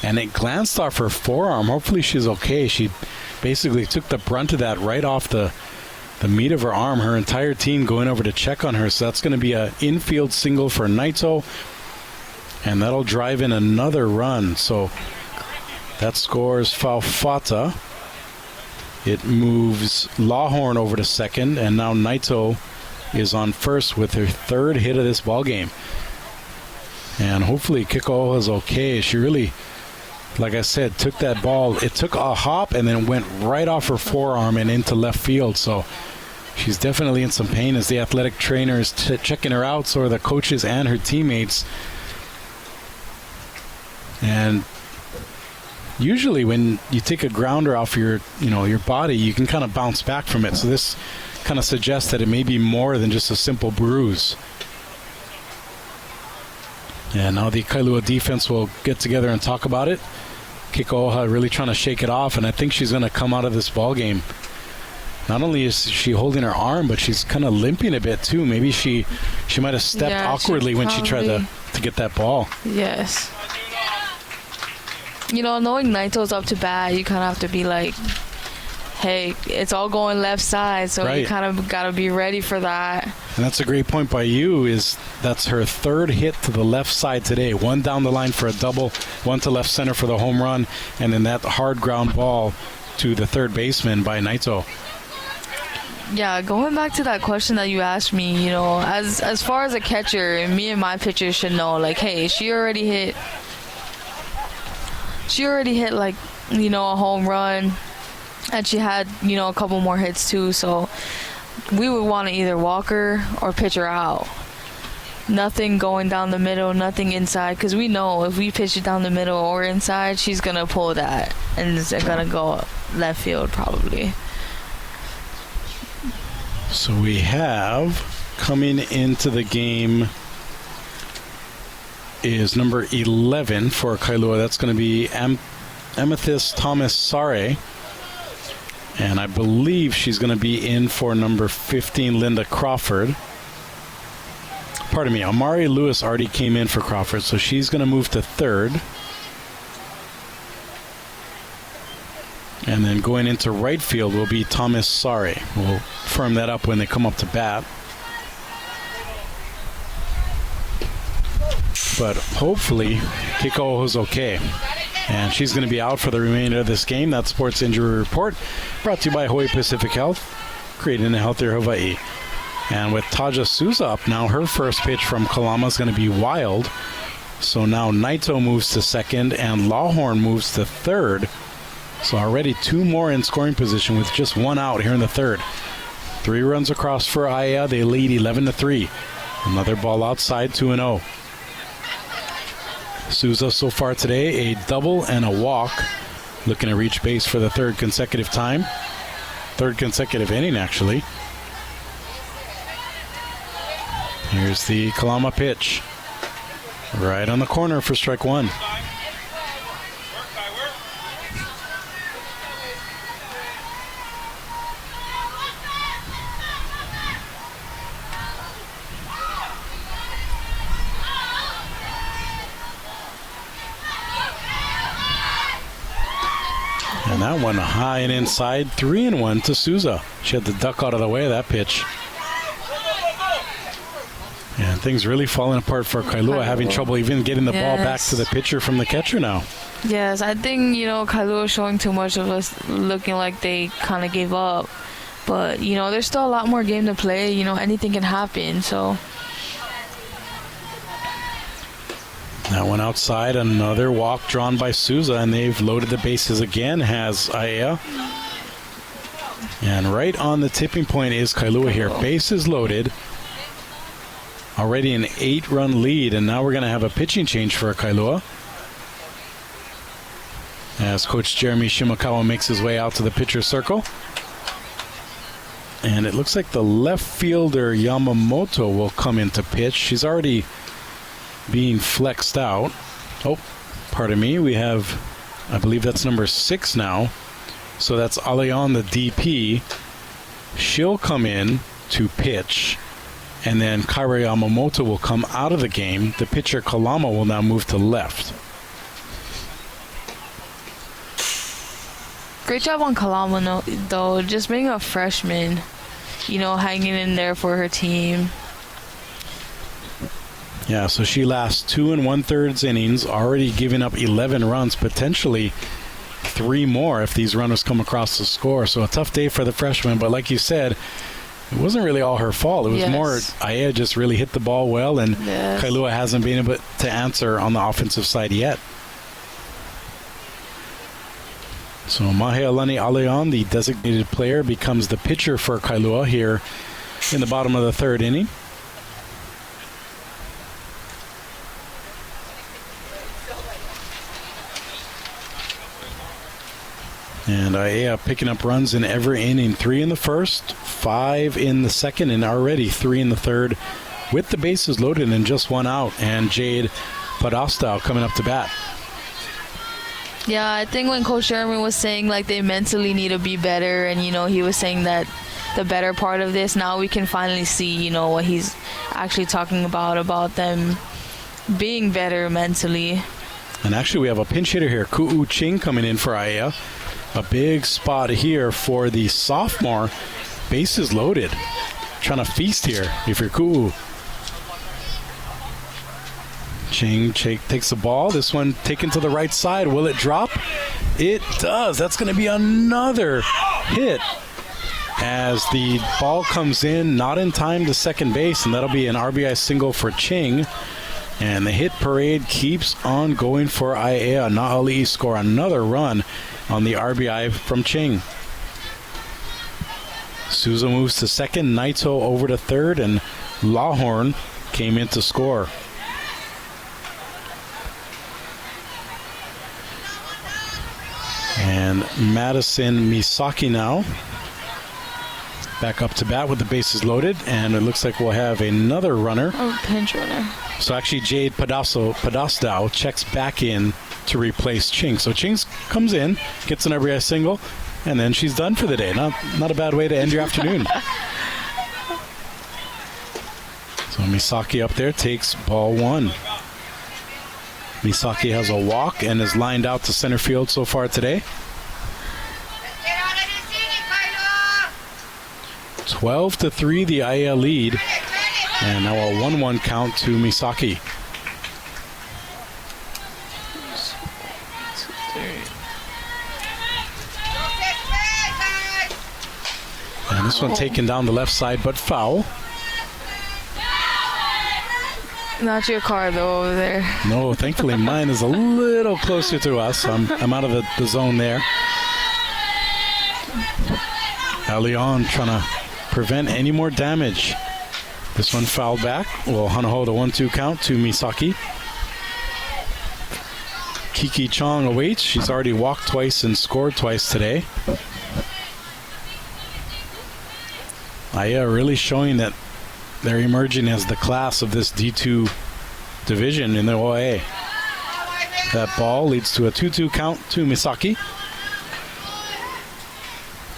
And it glanced off her forearm. Hopefully she's okay. She basically took the brunt of that right off the meat of her arm. Her entire team going over to check on her. So that's going to be an infield single for Naito. And that'll drive in another run. So that scores Faufata. It moves Lawhorn over to second. And now Naito is on first with her 3rd hit of this ball game. And hopefully Keiko'oha is okay. She really... Like I said, took that ball. It took a hop and then went right off her forearm and into left field. So she's definitely in some pain as the athletic trainer is checking her out. So are the coaches and her teammates. And usually when you take a grounder off your body, you can kind of bounce back from it. So this kind of suggests that it may be more than just a simple bruise. And now the Kailua defense will get together and talk about it. Keiko'oha really trying to shake it off, and I think she's going to come out of this ball game. Not only is she holding her arm, but she's kind of limping a bit too. Maybe she might have stepped awkwardly when she tried to get that ball. Yes. Knowing Naito's up to bat, you kind of have to be like, hey, it's all going left side, so you kind of got to be ready for that. And that's a great point by you, is that's her 3rd hit to the left side today. 1 down the line for a double, 1 to left center for the home run, and then that hard ground ball to the third baseman by Naito. Yeah, going back to that question that you asked me, as far as a catcher, me and my pitcher should know, like, hey, she already hit like, a home run. And she had, a couple more hits too, so we would want to either walk her or pitch her out. Nothing going down the middle, nothing inside, because we know if we pitch it down the middle or inside, she's going to pull that, and it's going to go left field probably. So we have, coming into the game, is number 11 for Kailua. That's going to be Amethyst Thomas Sare. And I believe she's going to be in for number 15, Linda Crawford. Pardon me, Amari Lewis already came in for Crawford, so she's going to move to 3rd. And then going into right field will be Thomas Sare. We'll firm that up when they come up to bat. But hopefully, Keiko'oha's okay. And she's going to be out for the remainder of this game. That's Sports Injury Report, brought to you by Hawaii Pacific Health, creating a healthier Hawaii. And with Taja Souza up now, her first pitch from Kalama is going to be wild. So now Naito moves to second and Lawhorn moves to third. So already 2 more in scoring position with just 1 out here in the third. 3 runs across for Aiea. They lead 11-3. Another ball outside, 2-0. Souza so far today, a double and a walk. Looking to reach base for the 3rd consecutive time. 3rd consecutive inning, actually. Here's the Kalama pitch. Right on the corner for strike 1. And that one high and inside, 3-1 to Souza. She had to duck out of the way of that pitch. things really falling apart for Kailua, having trouble even getting the ball back to the pitcher from the catcher now. Yes, I think, Kailua showing too much of us, looking like they kind of gave up. But, there's still a lot more game to play. Anything can happen, so. That one outside, another walk drawn by Souza, and they've loaded the bases again, has Aiea. And right on the tipping point is Kailua here. Bases loaded. Already an 8-run lead, and now we're going to have a pitching change for Kailua. As Coach Jeremy Shimokawa makes his way out to the pitcher's circle. And it looks like the left fielder Yamamoto will come in to pitch. She's already being flexed out. Oh, pardon me. We have, I believe that's number 6 now. So that's Aiea, the DP. She'll come in to pitch. And then Kaira Yamamoto will come out of the game. The pitcher Kalama will now move to left. Great job on Kalama, though. Just being a freshman, hanging in there for her team. Yeah, so she lasts 2 1/3 innings, already giving up 11 runs, potentially 3 more if these runners come across the score. So a tough day for the freshman, but like you said, it wasn't really all her fault. It was more Aiea just really hit the ball well, and Kailua hasn't been able to answer on the offensive side yet. So Mahealani Aleon, the designated player, becomes the pitcher for Kailua here in the bottom of the 3rd inning. And Aiea picking up runs in every inning. 3 in the first, 5 in the second, and already 3 in the third with the bases loaded and just 1 out. And Jade Podostau coming up to bat. Yeah, I think when Coach Sherman was saying they mentally need to be better, and he was saying that the better part of this, now we can finally see what he's actually talking about them being better mentally. And actually we have a pinch hitter here, Ku'u Ching, coming in for Aiea. A big spot here for the sophomore. Bases loaded. Trying to feast here if you're Ku'u. Ching takes the ball. This one taken to the right side. Will it drop? It does. That's going to be another hit as the ball comes in, not in time to second base, and that'll be an RBI single for Ching. And the hit parade keeps on going for Aiea. Na'ali'i score another run on the RBI from Ching. Souza moves to second, Naito over to third, and Lawhorn came in to score. And Madison Misaki now back up to bat with the bases loaded, and it looks like we'll have another runner. Oh, pinch runner. So actually Jade Podostau checks back in to replace Ching. So Ching comes in, gets an RBI single, and then she's done for the day. Not a bad way to end your afternoon. So Misaki up there takes ball 1. Misaki has a walk and is lined out to center field so far today. 12-3 the Aiea lead. And now a 1-1 count to Misaki. And this one taken down the left side, but foul. Not your car, though, over there. No, thankfully mine is a little closer to us. I'm out of the zone there. Leon trying to prevent any more damage. This one fouled back. Will Hana hold a 1-2 count to Misaki. Kiki Chong awaits. She's already walked twice and scored twice today. Aiea really showing that they're emerging as the class of this D2 division in the OIA. That ball leads to a 2-2 count to Misaki.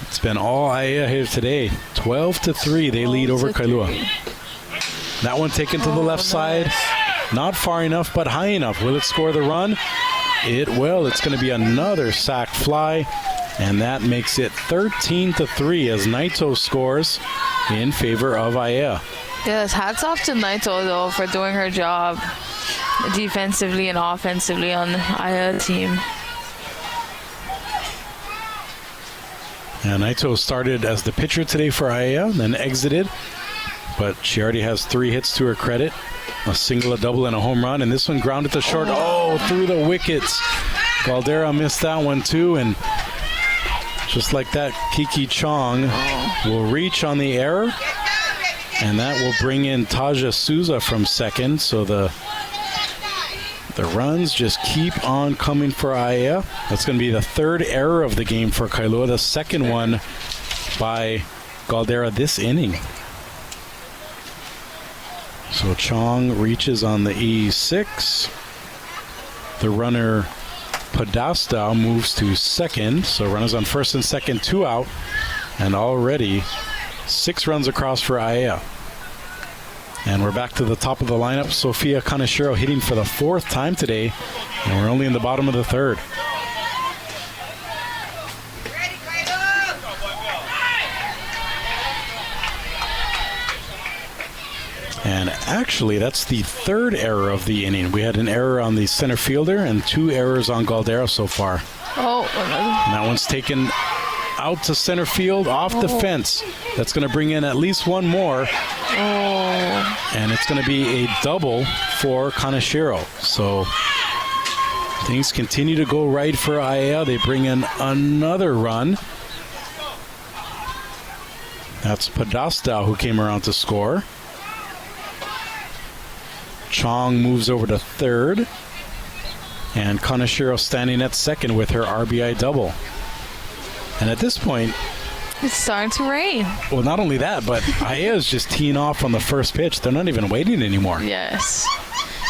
It's been all Aiea here today. 12-3, they lead over Kailua. That one taken to the left side. Not far enough, but high enough. Will it score the run? It will. It's going to be another sac fly, and that makes it 13-3 as Naito scores in favor of Aiea. Yes, hats off to Naito, though, for doing her job defensively and offensively on the Aiea team. And Naito started as the pitcher today for Aiea, then exited. But she already has 3 hits to her credit. A single, a double, and a home run. And this one grounded to short. Oh, through the wickets. Caldera missed that one, too. And just like that, Kiki Chong will reach on the error. And that will bring in Taja Souza from second. So the runs just keep on coming for Aiea. That's going to be the 3rd error of the game for Kailua. The 2nd one by Caldera this inning. So Chong reaches on the E6. The runner Podasta moves to second. So runners on first and second, 2 out. And already 6 runs across for Aiea. And we're back to the top of the lineup. Sophia Kaneshiro hitting for the 4th time today. And we're only in the bottom of the 3rd. And actually, that's the 3rd error of the inning. We had an error on the center fielder and 2 errors on Caldera so far. Oh, and that one's taken out to center field, off the fence. That's going to bring in at least 1 more. And it's going to be a double for Kaneshiro. So things continue to go right for Aiea. They bring in another run. That's Podasta who came around to score. Chong moves over to third. And Kaneshiro standing at second with her RBI double. And at this point, it's starting to rain. Well, not only that, but Aiea is just teeing off on the first pitch. They're not even waiting anymore. Yes.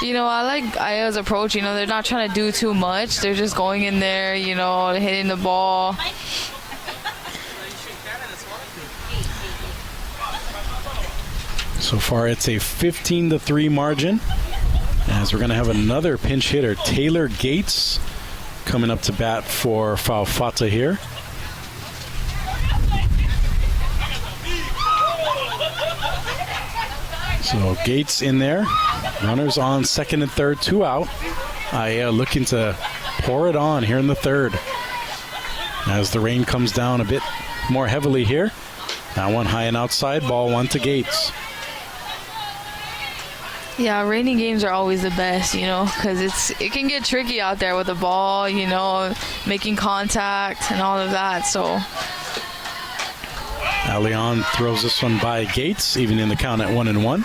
You know, I like Aia's approach. You know, they're not trying to do too much. They're just going in there, you know, hitting the ball. So far, it's a 15-3 margin. As we're going to have another pinch hitter, Taylor Gates, coming up to bat for Faufata here. So Gates in there. Runners on second and third, 2 out. Aiea looking to pour it on here in the 3rd. As the rain comes down a bit more heavily here. Now one high and outside, ball 1 to Gates. Yeah, raining games are always the best, you know, because it can get tricky out there with the ball, you know, making contact and all of that, so. Leon throws this one by Gates, even in the count at 1-1.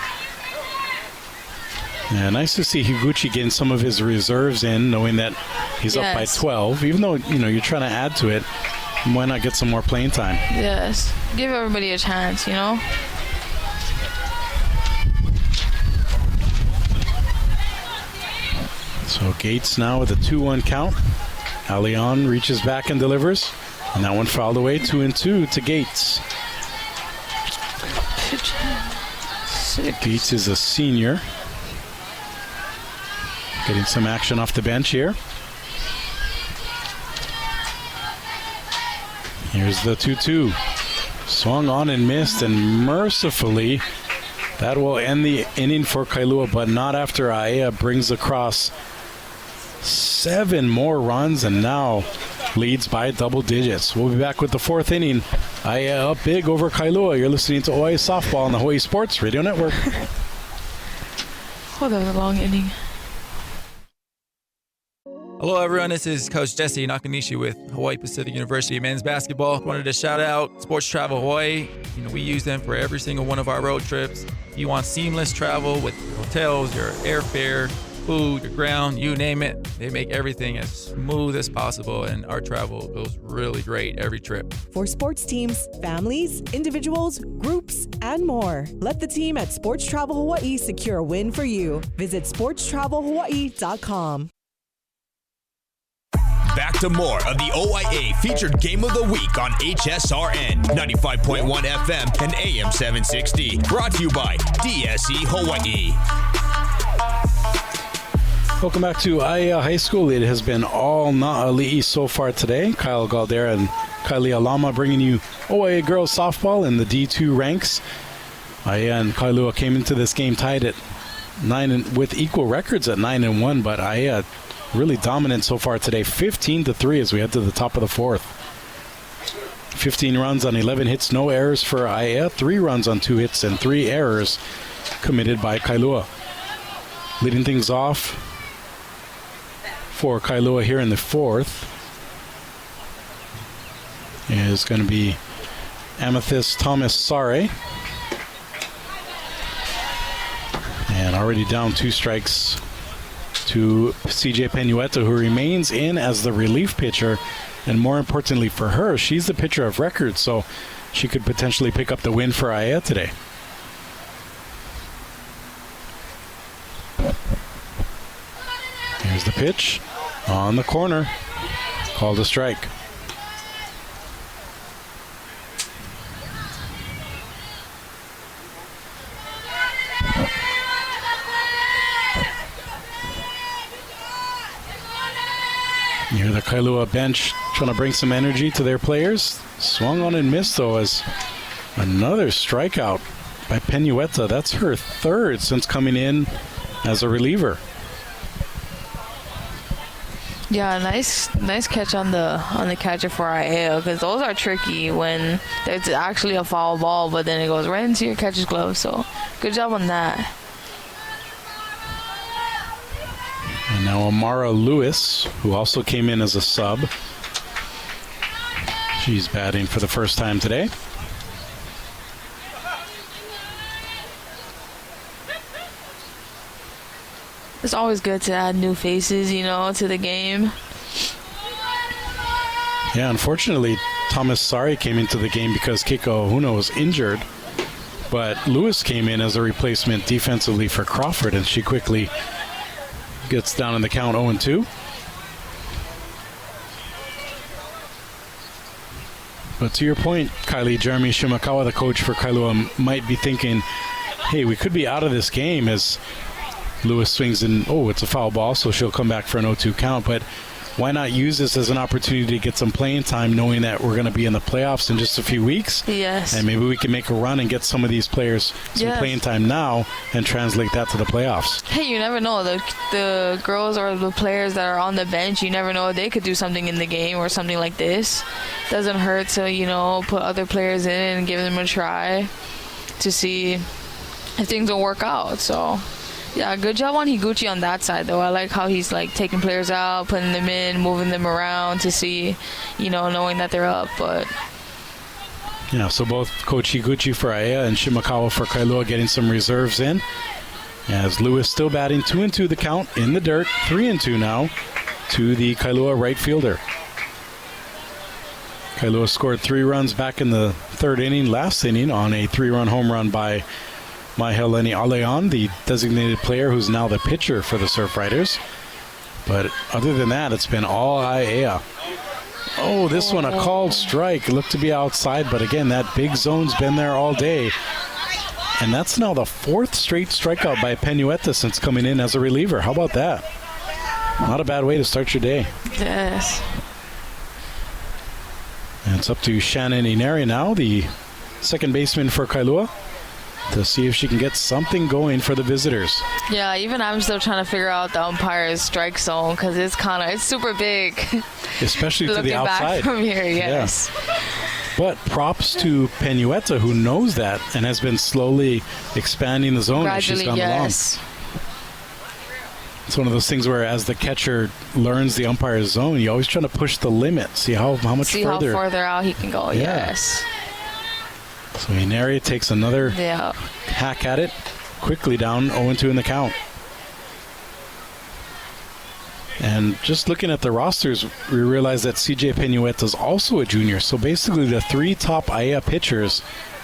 Yeah, nice to see Higuchi getting some of his reserves in, knowing that he's up by 12. Even though, you know, you're trying to add to it, why not get some more playing time? Yes, give everybody a chance, you know. So Gates now with a 2-1 count. Leon reaches back and delivers. And that one fouled away, 2-2 to Gates. Gates is a senior. Getting some action off the bench here. Here's the 2-2. Swung on and missed, and mercifully, that will end the inning for Kailua, but not after Aiea brings across 7 more runs and now leads by double digits. We'll be back with the 4th inning. Aiea up big over Kailua. You're listening to OIA Softball on the Hawaii Sports Radio Network. Oh, that was a long inning. Hello, everyone. This is Coach Jesse Nakanishi with Hawaii Pacific University men's basketball. Wanted to shout out Sports Travel Hawaii. You know, we use them for every single one of our road trips. If you want seamless travel with hotels, your airfare, food, your ground, you name it, they make everything as smooth as possible, and our travel goes really great every trip. For sports teams, families, individuals, groups, and more, let the team at Sports Travel Hawaii secure a win for you. Visit sportstravelhawaii.com. Back to more of the OIA featured game of the week on HSRN 95.1 FM and AM 760. Brought to you by DSE Hawaii. Welcome back to Aiea High School. It has been all Na'ali'i so far today. Kyle Caldera and Kylie Alama bringing you OIA girls softball in the D2 ranks. Aiea and Kailua came into this game tied at 9 with equal records at 9-1, but Aiea really dominant so far today, 15-3 as we head to the top of the fourth. 15 runs on 11 hits, no errors for Aiea, 3 runs on 2 hits and 3 errors committed by Kailua. Leading things off for Kailua here in the fourth is going to be Amethyst Thomas Sare. And already down 2 strikes to CJ Penueta, who remains in as the relief pitcher. And more importantly for her, she's the pitcher of record, so she could potentially pick up the win for Aiea today. Here's the pitch on the corner. Called a strike. Near the Kailua bench, trying to bring some energy to their players. Swung on and missed, though, as another strikeout by Penueta. That's her 3rd since coming in as a reliever. Yeah, nice catch on the catcher for Aiea, because those are tricky when it's actually a foul ball, but then it goes right into your catcher's glove. So good job on that. And now Amara Lewis, who also came in as a sub. She's batting for the first time today. It's always good to add new faces, to the game. Yeah, unfortunately, Thomas Sari came into the game because Keiko Ohuna was injured. But Lewis came in as a replacement defensively for Crawford, and she quickly gets down in the count 0-2. But to your point, Kylie, Jeremy Shimakawa, the coach for Kailua, might be thinking, hey, we could be out of this game as Lewis swings in. Oh, it's a foul ball, so she'll come back for an 0-2 count. But why not use this as an opportunity to get some playing time, knowing that we're going to be in the playoffs in just a few weeks? Yes. And maybe we can make a run and get some of these players some playing time now and translate that to the playoffs. Hey, you never know. The girls or the players that are on the bench, you never know. They could do something in the game or something like this. Doesn't hurt to, put other players in and give them a try to see if things will work out. So, yeah, good job on Higuchi on that side, though. I like how he's, taking players out, putting them in, moving them around to see, knowing that they're up. But yeah, so both Coach Higuchi for Aiea and Shimakawa for Kailua getting some reserves in. As Lewis still batting 2-2 the count in the dirt, 3-2 now to the Kailua right fielder. Kailua scored 3 runs back in the last inning, on a 3-run home run by Maiheleni Aleon, the designated player who's now the pitcher for the Surf Riders. But other than that, it's been all Aiea. Oh, this one, a called strike. Looked to be outside, but again, that big zone's been there all day. And that's now the 4th straight strikeout by Penueta since coming in as a reliever. How about that? Not a bad way to start your day. yes. And it's up to Shannon Inari now, the second baseman for Kailua, to see if she can get something going for the visitors. Yeah, even I'm still trying to figure out the umpire's strike zone, because it's super big. Especially to the Looking outside. back from here, yes. Yeah. But props to Penueta, who knows that and has been slowly expanding the zone as she's gone along. It's one of those things where, as the catcher learns the umpire's zone, you always trying to push the limit, see how much further. How further out he can go. Yeah. Yes. So Inari takes another hack at it, quickly down 0-2 in the count. And just looking at the rosters, we realize that CJ Penueta is also a junior. So basically the 3 top Aiea pitchers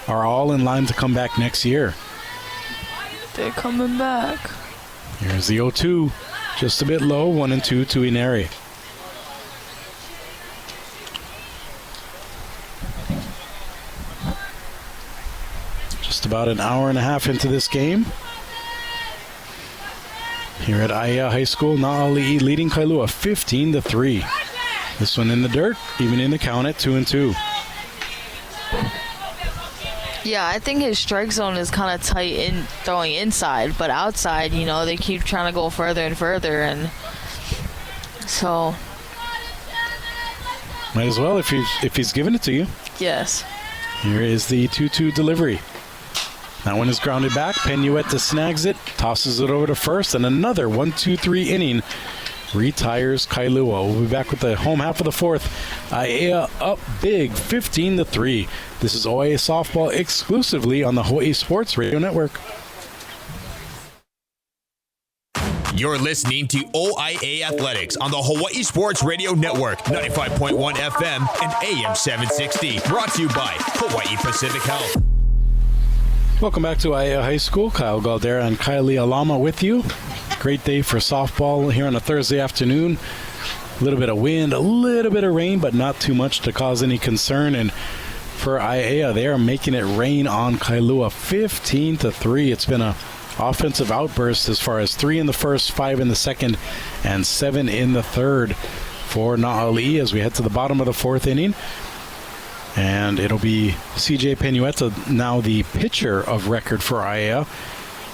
are all in line to come back next year. They're coming back. Here's the 0-2, just a bit low, 1-2 to Inari. Just about an hour and a half into this game. Here at Aiea High School, Na'ali'i leading Kailua 15-3. This one in the dirt, even in the count at 2-2. Yeah, I think his strike zone is kind of tight in throwing inside, but outside, they keep trying to go further and further, and so might as well if he's giving it to you. yes. Here is the 2-2 delivery. That one is grounded back. Penueta snags it, tosses it over to first, and another 1-2-3 inning retires Kailua. We'll be back with the home half of the fourth. Aiea up big, 15-3. This is OIA softball exclusively on the Hawaii Sports Radio Network. You're listening to OIA Athletics on the Hawaii Sports Radio Network, 95.1 FM and AM 760. Brought to you by Hawaii Pacific Health. Welcome back to Aiea High School. Kyle Galdera and Kylie Alama with you. Great day for softball here on a Thursday afternoon. A little bit of wind, a little bit of rain, but not too much to cause any concern. And for Aiea, they are making it rain on Kailua, 15-3. It's been a offensive outburst as far as 3 in the first, 5 in the second, and 7 in the third for Na'ali'i as we head to the bottom of the fourth inning. And it'll be CJ Penueta, now the pitcher of record for Aiea.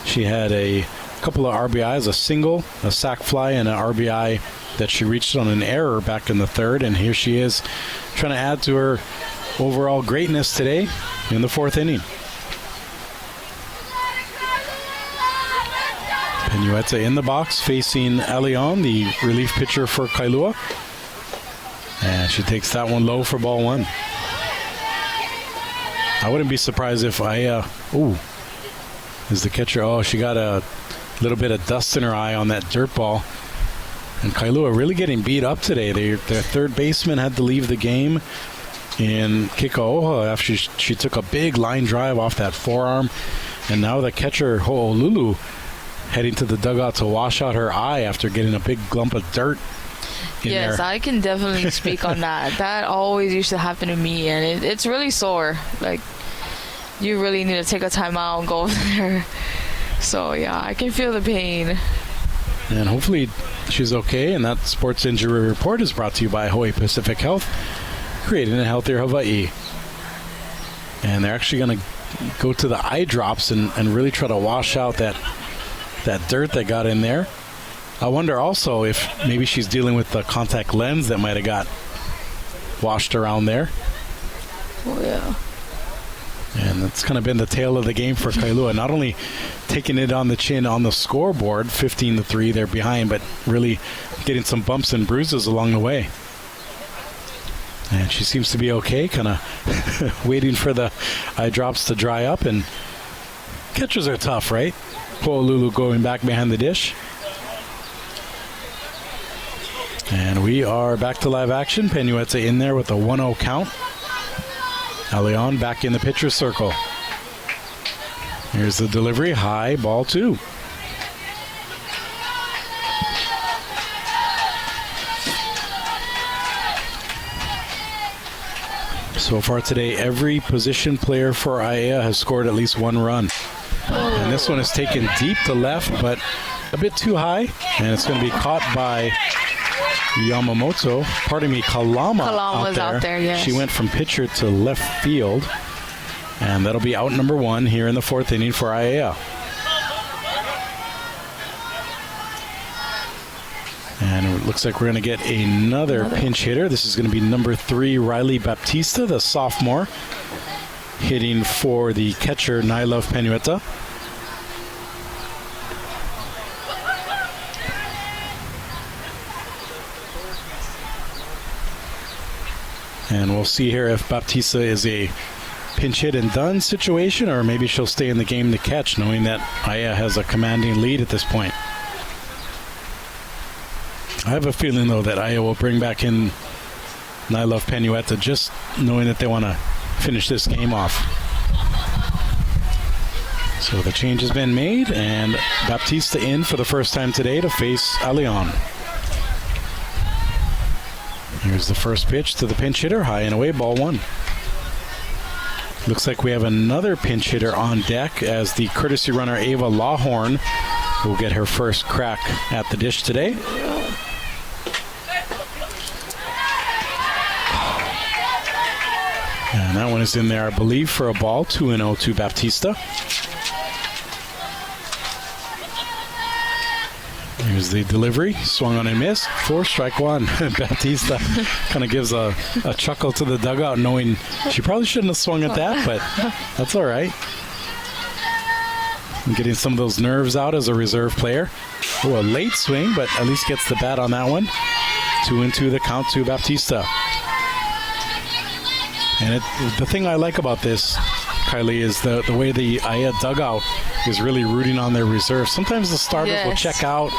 She had a couple of RBIs, a single, a sac fly, and an RBI that she reached on an error back in the third. And here she is trying to add to her overall greatness today in the fourth inning. Penueta in the box facing Leon, the relief pitcher for Kailua. And she takes that one low for ball one. I wouldn't be surprised if Aiea, is the catcher. She got a little bit of dust in her eye on that dirt ball. And Kailua really getting beat up today. Their third baseman had to leave the game in Kikaoha after she took a big line drive off that forearm. And now the catcher, Ho'olulu, heading to the dugout to wash out her eye after getting a big lump of dirt in Yes, there. I can definitely speak on that. That always used to happen to me, and it's really sore. Like, you really need to take a time out and go over there. So, yeah, I can feel the pain. And hopefully she's okay. And that sports injury report is brought to you by Hawaii Pacific Health, creating a healthier Hawaii. And they're actually going to go to the eye drops and really try to wash out that dirt that got in there. I wonder also if maybe she's dealing with the contact lens that might have got washed around there. Oh, yeah. And that's kind of been the tale of the game for Kailua. Not only taking it on the chin on the scoreboard, 15-3, they're behind, but really getting some bumps and bruises along the way. And she seems to be okay, kind of waiting for the eye drops to dry up. And catchers are tough, right? Ho'olulu going back behind the dish. And we are back to live action. Penueta in there with a 1-0 count. Leon back in the pitcher's circle. Here's the delivery. High, ball 2. So far today, every position player for Aiea has scored at least 1 run. And this one is taken deep to left, but a bit too high. And it's going to be caught by Kalama out there, yes. She went from pitcher to left field. And that'll be out number 1 here in the fourth inning for Aiea. And it looks like we're going to get another pinch hitter. This is going to be number 3, Riley Baptista, the sophomore, hitting for the catcher, Nailove Penueta. And we'll see here if Baptista is a pinch hit and done situation, or maybe she'll stay in the game to catch, knowing that Aiea has a commanding lead at this point. I have a feeling, though, that Aiea will bring back in Nailove Penueta, just knowing that they want to finish this game off. So the change has been made, and Baptista in for the first time today to face Leon. Here's the first pitch to the pinch hitter, high and away, ball 1. Looks like we have another pinch hitter on deck as the courtesy runner Ava Lawhorn will get her first crack at the dish today. And that one is in there, I believe, for a ball. 2-0 to Baptista. Here's the delivery. Swung on and missed. 4, strike 1. Baptista kind of gives a chuckle to the dugout, knowing she probably shouldn't have swung at that, but that's all right. And getting some of those nerves out as a reserve player. Oh, a late swing, but at least gets the bat on that one. 2-2 the count to Baptista. And the thing I like about this, Kylie, is the way the Aiea dugout is really rooting on their reserves. Sometimes the starters will check out,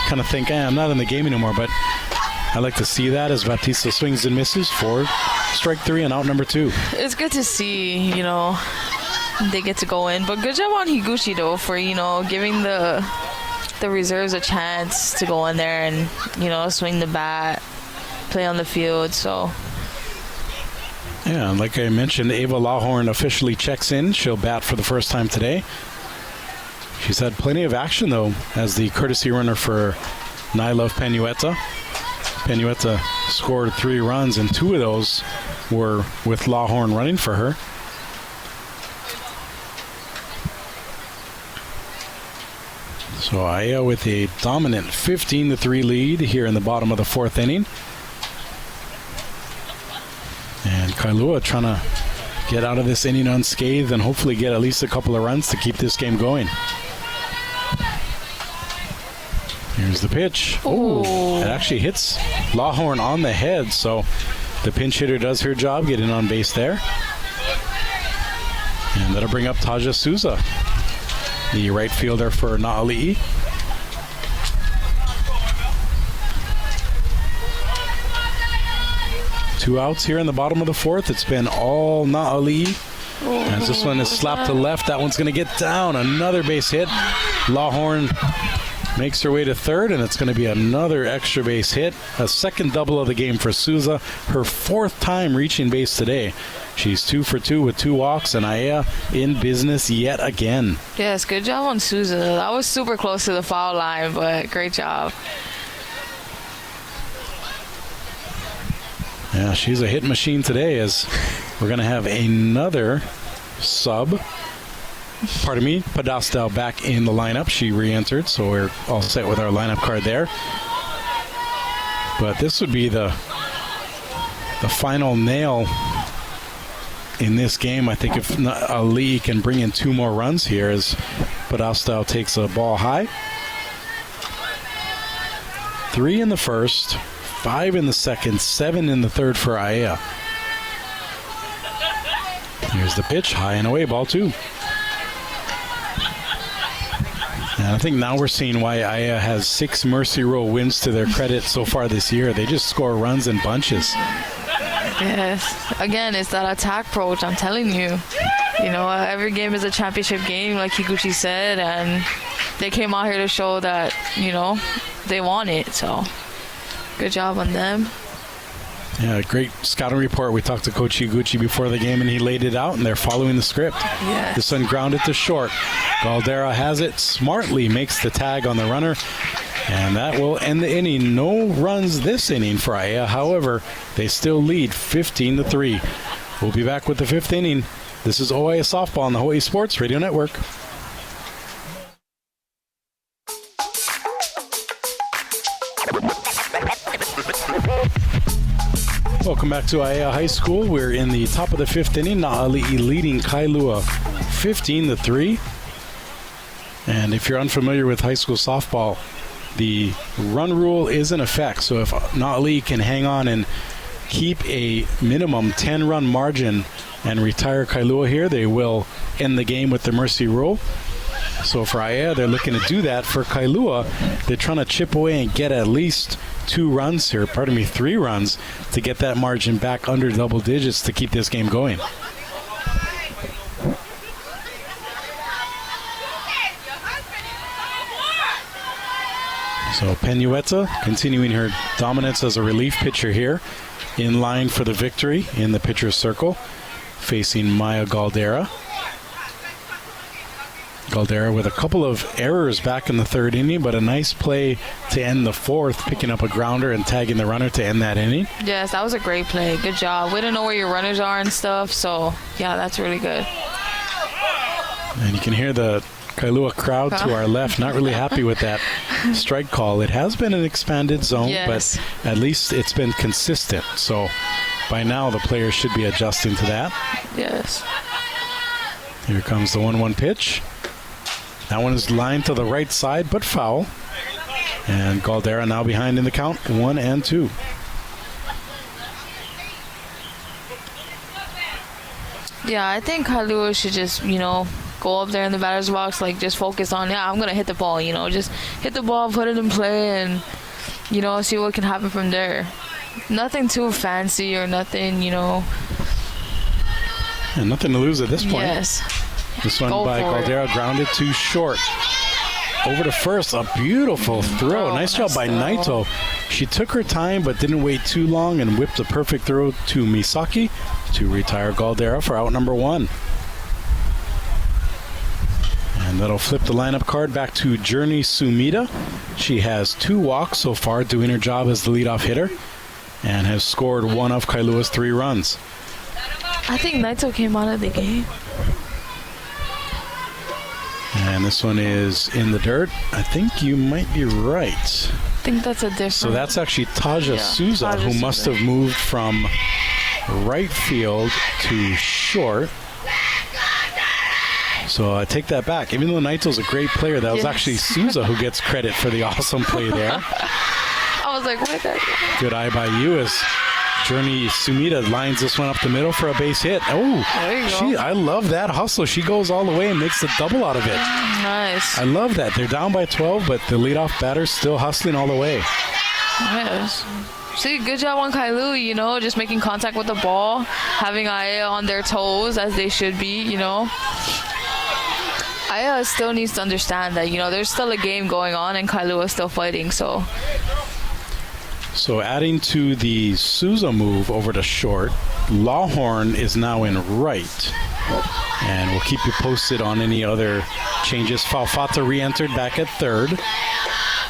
kind of think, I'm not in the game anymore, but I like to see that as Baptista swings and misses. 4, strike 3, and out number 2. It's good to see, they get to go in. But good job on Higuchi, though, for, giving the reserves a chance to go in there and, swing the bat, play on the field, so... Yeah, like I mentioned, Ava Lawhorn officially checks in. She'll bat for the first time today. She's had plenty of action, though, as the courtesy runner for Nyla of Penueta. Penueta scored 3 runs, and 2 of those were with Lawhorn running for her. So Aiea with a dominant 15-3 lead here in the bottom of the 4th inning. And Kailua trying to get out of this inning unscathed and hopefully get at least a couple of runs to keep this game going. Here's the pitch. Oh, it actually hits Lawhorn on the head, so the pinch hitter does her job getting on base there. And that'll bring up Taja Souza, the right fielder for Na'ali'i. Two outs here in the bottom of the 4th. It's been all Na'ali'i. As this one is slapped to left, that one's going to get down. Another base hit. Lawhorn makes her way to 3rd, and it's going to be another extra base hit. A second double of the game for Souza. Her 4th time reaching base today. She's 2 for 2 with 2 walks, and Aiea in business yet again. Yes, good job on Souza. That was super close to the foul line, but great job. Yeah, she's a hit machine today, as we're going to have another sub. Pardon me, Podostel back in the lineup. She re-entered, so we're all set with our lineup card there. But this would be the final nail in this game. I think if Ali can bring in 2 more runs here, as Podostel takes a ball high. 3 in the first, 5 in the second, 7 in the third for Aiea. Here's the pitch, high and away, ball 2. And I think now we're seeing why Aiea has 6 Mercy Rule wins to their credit so far this year. They just score runs in bunches. Yes. Again, it's that attack approach, I'm telling you. Every game is a championship game, like Higuchi said, and they came out here to show that, they want it, so... Good job on them. Yeah, great scouting report. We talked to Coach Higuchi before the game, and he laid it out, and they're following the script. Yes. This one grounded to short. Galdera has it, smartly makes the tag on the runner, and that will end the inning. No runs this inning for Aiea. However, they still lead 15-3. We'll be back with the 5th inning. This is OIA Softball on the Hawaii Sports Radio Network. Welcome back to Aiea High School. We're in the top of the 5th inning. Na'ali'i leading Kailua 15-3. And if you're unfamiliar with high school softball, the run rule is in effect. So if Na'ali'i can hang on and keep a minimum 10-run margin and retire Kailua here, they will end the game with the mercy rule. So for Aiea, they're looking to do that. For Kailua, they're trying to chip away and get at least 3 runs, to get that margin back under double digits to keep this game going. So Penueta continuing her dominance as a relief pitcher here, in line for the victory in the pitcher's circle, facing Maya Galdera. Caldera with a couple of errors back in the third inning, but a nice play to end the fourth, picking up a grounder and tagging the runner to end that inning. Yes, that was a great play. Good job. Way to know where your runners are and stuff. So, yeah, that's really good. And you can hear the Kailua crowd to our left, not really happy with that strike call. It has been an expanded zone, yes, but at least it's been consistent. So by now the players should be adjusting to that. Yes. Here comes the 1-1 pitch. That one is lined to the right side, but foul. And Caldera now behind in the count, 1-2. Yeah, I think Kailua should just, go up there in the batter's box, just focus on, I'm going to hit the ball, just hit the ball, put it in play, and, see what can happen from there. Nothing too fancy or nothing, And nothing to lose at this point. Yes. This one by Caldera grounded to short. Over to first, a beautiful throw. Nice job by Naito. She took her time but didn't wait too long and whipped a perfect throw to Misaki to retire Caldera for out number 1. And that'll flip the lineup card back to Journey Sumida. She has 2 walks so far, doing her job as the leadoff hitter, and has scored 1 of Kailua's 3 runs. I think Naito came out of the game. And this one is in the dirt. I think you might be right. I think that's a different. So that's actually Taja Souza, Taja who Souza. must have moved from right field to short. So I take that back. Even though Naito's a great player, that was actually Souza who gets credit for the awesome play there. I was like, what? Good eye by you as Journey Sumida lines this one up the middle for a base hit. Oh, there you go. I love that hustle. She goes all the way and makes a double out of it. Nice. I love that. They're down by 12, but the leadoff batter's still hustling all the way. Yes. See, good job on Kailua, just making contact with the ball, having Aiea on their toes as they should be, Aiea still needs to understand that, there's still a game going on and Kailua is still fighting, so. So adding to the Souza move over to short, Lawhorn is now in right. And we'll keep you posted on any other changes. Falfata re-entered back at third.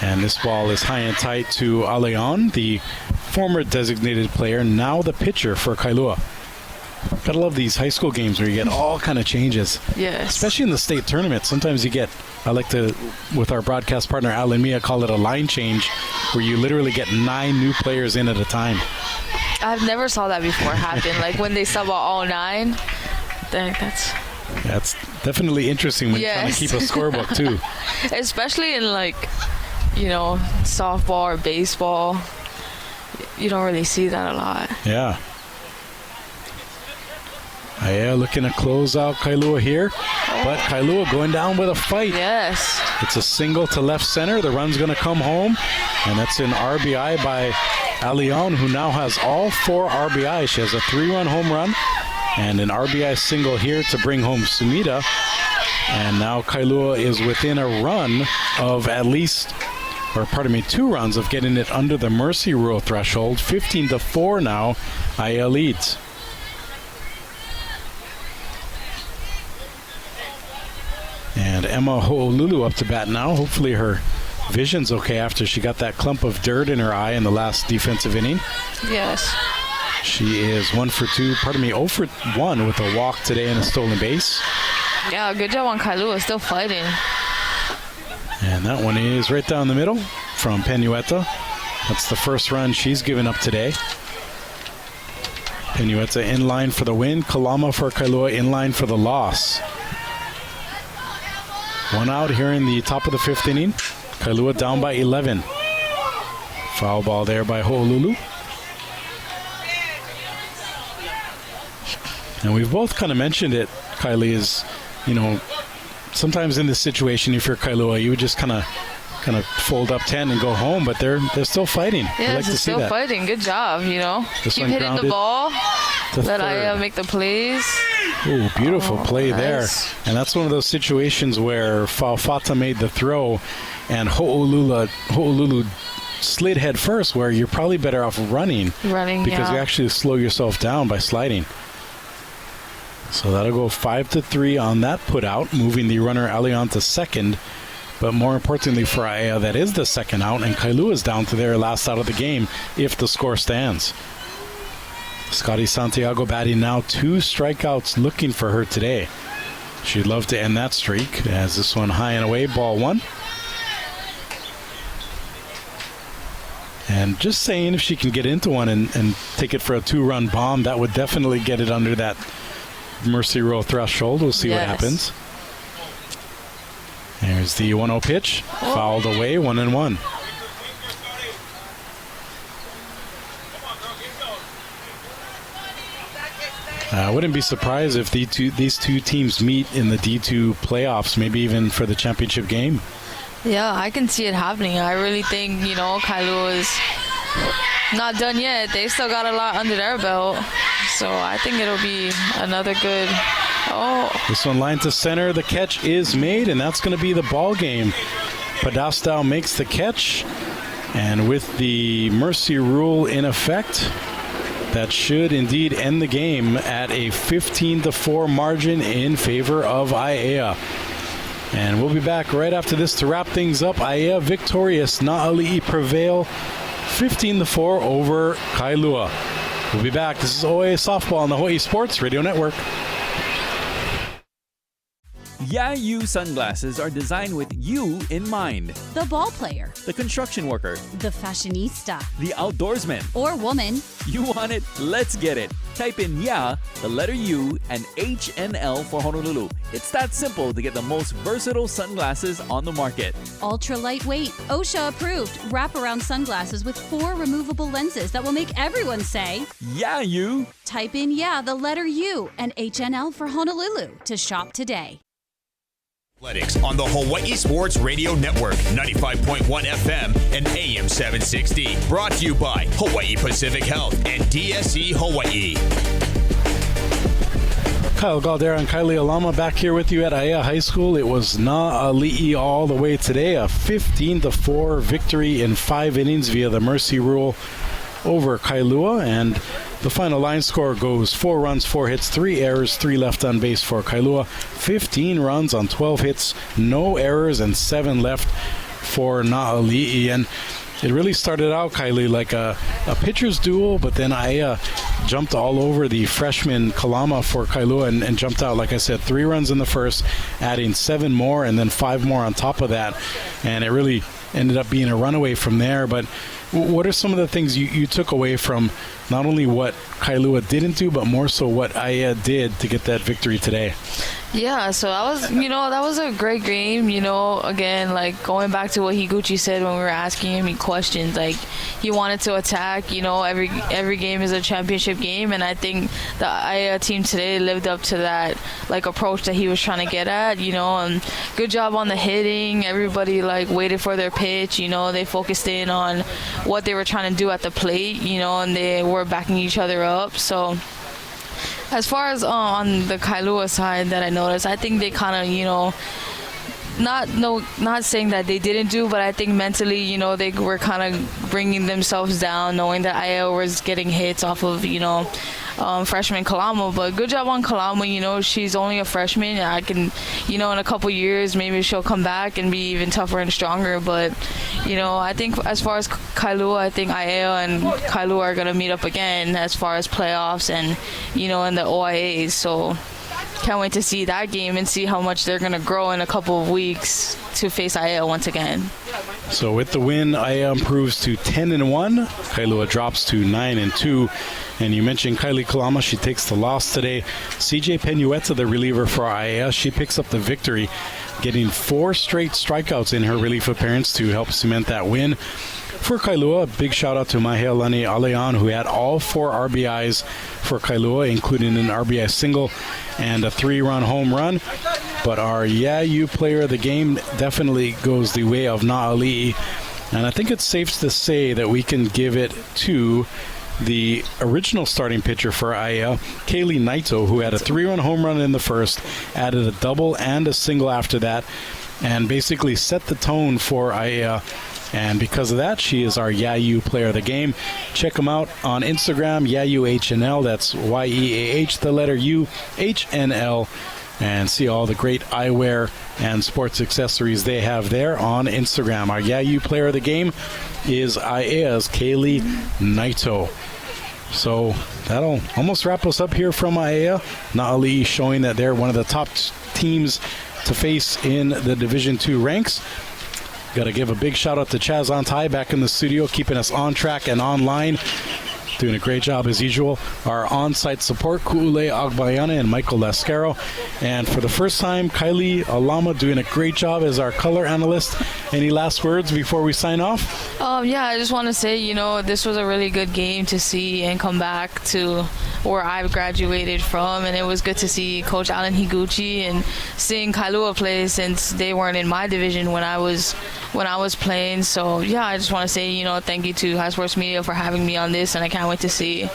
And this ball is high and tight to Aleon, the former designated player, now the pitcher for Kailua. Gotta love these high school games where you get all kind of changes. Yes. Especially in the state tournament. Sometimes you get, I like to, with our broadcast partner Alan Mia, call it a line change, where you literally get 9 new players in at a time. I've never saw that before happen. Like when they sub out all 9. That's definitely interesting when you're trying to keep a scorebook too. Especially in softball or baseball. You don't really see that a lot. Yeah. Aiea looking to close out Kailua here, but Kailua going down with a fight. Yes. It's a single to left center. The run's going to come home, and that's an RBI by Aleon, who now has all 4 RBIs. She has a 3-run home run and an RBI single here to bring home Sumida. And now Kailua is within a run of at least, 2 runs of getting it under the mercy rule threshold. 15-4 now, Aiea leads. And Emma Ho'olulu up to bat now. Hopefully her vision's okay after she got that clump of dirt in her eye in the last defensive inning. Yes. She is 0 for 1 with a walk today and a stolen base. Yeah, good job on Kailua, still fighting. And that one is right down the middle from Penueta. That's the first run she's given up today. Penueta in line for the win. Kalama for Kailua in line for the loss. 1 out here in the top of the 5th inning. Kailua down by 11. Foul ball there by Ho'olulu. And we've both kind of mentioned it, Kylie, is, sometimes in this situation, if you're Kailua, you would just kind of fold up 10 and go home, but they're still fighting. Yeah, like they're still fighting. Good job, This Keep one hitting the ball. Let third. Aiea make the plays. Ooh, beautiful play nice. there. And that's one of those situations where Falfata made the throw and Ho'olulu slid head first, where you're probably better off running because you actually slow yourself down by sliding. So that'll go 5-3 on that put out, moving the runner Aiea to second. But more importantly for Aiea, that is the second out, and Kailua is down to their last out of the game if the score stands. Scotty Santiago batting now 2 strikeouts looking for her today. She'd love to end that streak as this one high and away, ball 1. And just saying, if she can get into one and take it for a 2-run bomb, that would definitely get it under that mercy rule threshold. We'll see what happens. There's the 1-0 pitch. Fouled away, 1-1. I wouldn't be surprised if these two teams meet in the D2 playoffs, maybe even for the championship game. Yeah, I can see it happening. I really think, Kailua is not done yet. They still got a lot under their belt. So I think it'll be another good... This one lined to center. The catch is made, and that's going to be the ball game. Podestau makes the catch, and with the mercy rule in effect, that should indeed end the game at a 15-4 margin in favor of Aiea. And we'll be back right after this to wrap things up. Aiea victorious. Na'ali'i prevail 15-4 over Kailua. We'll be back. This is OIA Softball on the Hawaii Sports Radio Network. You sunglasses are designed with you in mind. The ball player. The construction worker. The fashionista. The outdoorsman. Or woman. You want it? Let's get it. Type in the letter U, and HNL for Honolulu. It's that simple to get the most versatile sunglasses on the market. Ultra lightweight, OSHA approved, wraparound sunglasses with 4 removable lenses that will make everyone say, you. Type in the letter U, and HNL for Honolulu to shop today. Athletics on the Hawaii Sports Radio Network, 95.1 FM and AM 760. Brought to you by Hawaii Pacific Health and DSE Hawaii. Kyle Galdera and Kylie Alama back here with you at Aiea High School. It was Na'ali'i all the way today. A 15-4 victory in 5 innings via the mercy rule over Kailua, and the final line score goes 4 runs, 4 hits, 3 errors, 3 left on base for Kailua, 15 runs on 12 hits, no errors, and 7 left for Na'ali'i. And it really started out, Kylie, like a pitcher's duel, but then Aiea jumped all over the freshman Kalama for Kailua and jumped out, like I said, 3 runs in the first, adding 7 more and then 5 more on top of that. And it really ended up being a runaway from there. But what are some of the things you took away from not only what Kailua didn't do, but more so what Aiea did to get that victory today? Yeah, so that was a great game. Again, like going back to what Higuchi said when we were asking him questions, like he wanted to attack. Every game is a championship game, and I think the Aiea team today lived up to that approach that he was trying to get at. And good job on the hitting. Everybody waited for their pitch. They focused in on what they were trying to do at the plate. And they were backing each other up. So as far as on the Kailua side that I noticed, I think they kind of, not saying that they didn't do, but I think mentally, they were kind of bringing themselves down, knowing that Aiea was getting hits off of, freshman Kalama. But good job on Kalama. She's only a freshman. I can, in a couple years, maybe she'll come back and be even tougher and stronger. But, I think as far as Kailua, I think Aiea and Kailua are going to meet up again as far as playoffs and, in the OIAs. So can't wait to see that game and see how much they're going to grow in a couple of weeks to face Aiea once again. So with the win, Aiea improves to 10-1. Kailua drops to 9-2. And you mentioned Kylie Kalama. She takes the loss today. CJ Penueta, the reliever for Aiea, she picks up the victory, getting 4 straight strikeouts in her relief appearance to help cement that win. For Kailua, a big shout out to Mahealani Aleon, who had all 4 RBIs for Kailua, including an RBI single and a 3-run home run. But our you player of the game definitely goes the way of Na'ali'i. And I think it's safe to say that we can give it to the original starting pitcher for Aiea, Kaylee Naito, who had a 3-run home run in the first, added a double and a single after that, and basically set the tone for Aiea And because of that, she is our YAU Player of the Game. Check them out on Instagram, YAUHNL. That's YEAH, the letter U, HNL. And see all the great eyewear and sports accessories they have there on Instagram. Our YAU Player of the Game is Aiea's Kaylee Naito. So that'll almost wrap us up here from Aiea. Na'ali'i showing that they're one of the top teams to face in the Division II ranks. Got to give a big shout out to Chaz Antai back in the studio, keeping us on track and online. Doing a great job as usual. Our on-site support, Ku'ule Agbayana and Michael Lascaro. And for the first time, Kylie Alama doing a great job as our color analyst. Any last words before we sign off? Yeah, I just want to say, this was a really good game to see and come back to where I've graduated from. And it was good to see Coach Alan Higuchi and seeing Kailua play since they weren't in my division when I was playing. So, yeah, I just want to say, thank you to High Sports Media for having me on this. And I can't wait to see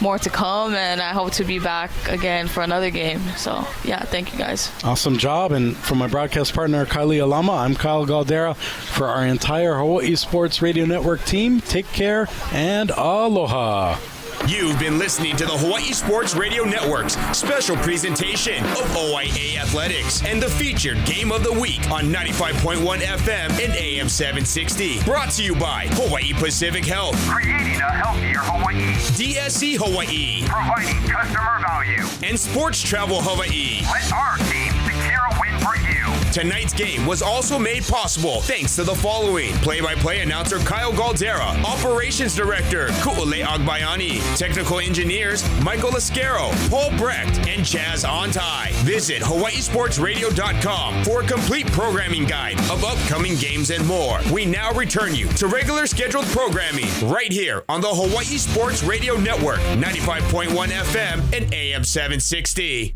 more to come, and I hope to be back again for another game. So, yeah, thank you guys. Awesome job. And from my broadcast partner, Kylie Alama, I'm Kyle Galdera. For our entire Hawaii Sports Radio Network team, take care and aloha. You've been listening to the Hawaii Sports Radio Network's special presentation of OIA Athletics and the featured Game of the Week on 95.1 FM and AM 760. Brought to you by Hawaii Pacific Health, Creating a healthier Hawaii. DSC Hawaii, Providing customer value. and Sports Travel Hawaii. Let our team secure a win for you. Tonight's game was also made possible thanks to the following: play-by-play announcer Kyle Galdera, operations director Ku'ule Agbayani, technical engineers Michael Lascaro, Paul Brecht, and Chaz Antai. Visit hawaiisportsradio.com for a complete programming guide of upcoming games and more. We now return you to regular scheduled programming right here on the Hawaii Sports Radio Network, 95.1 FM and AM 760.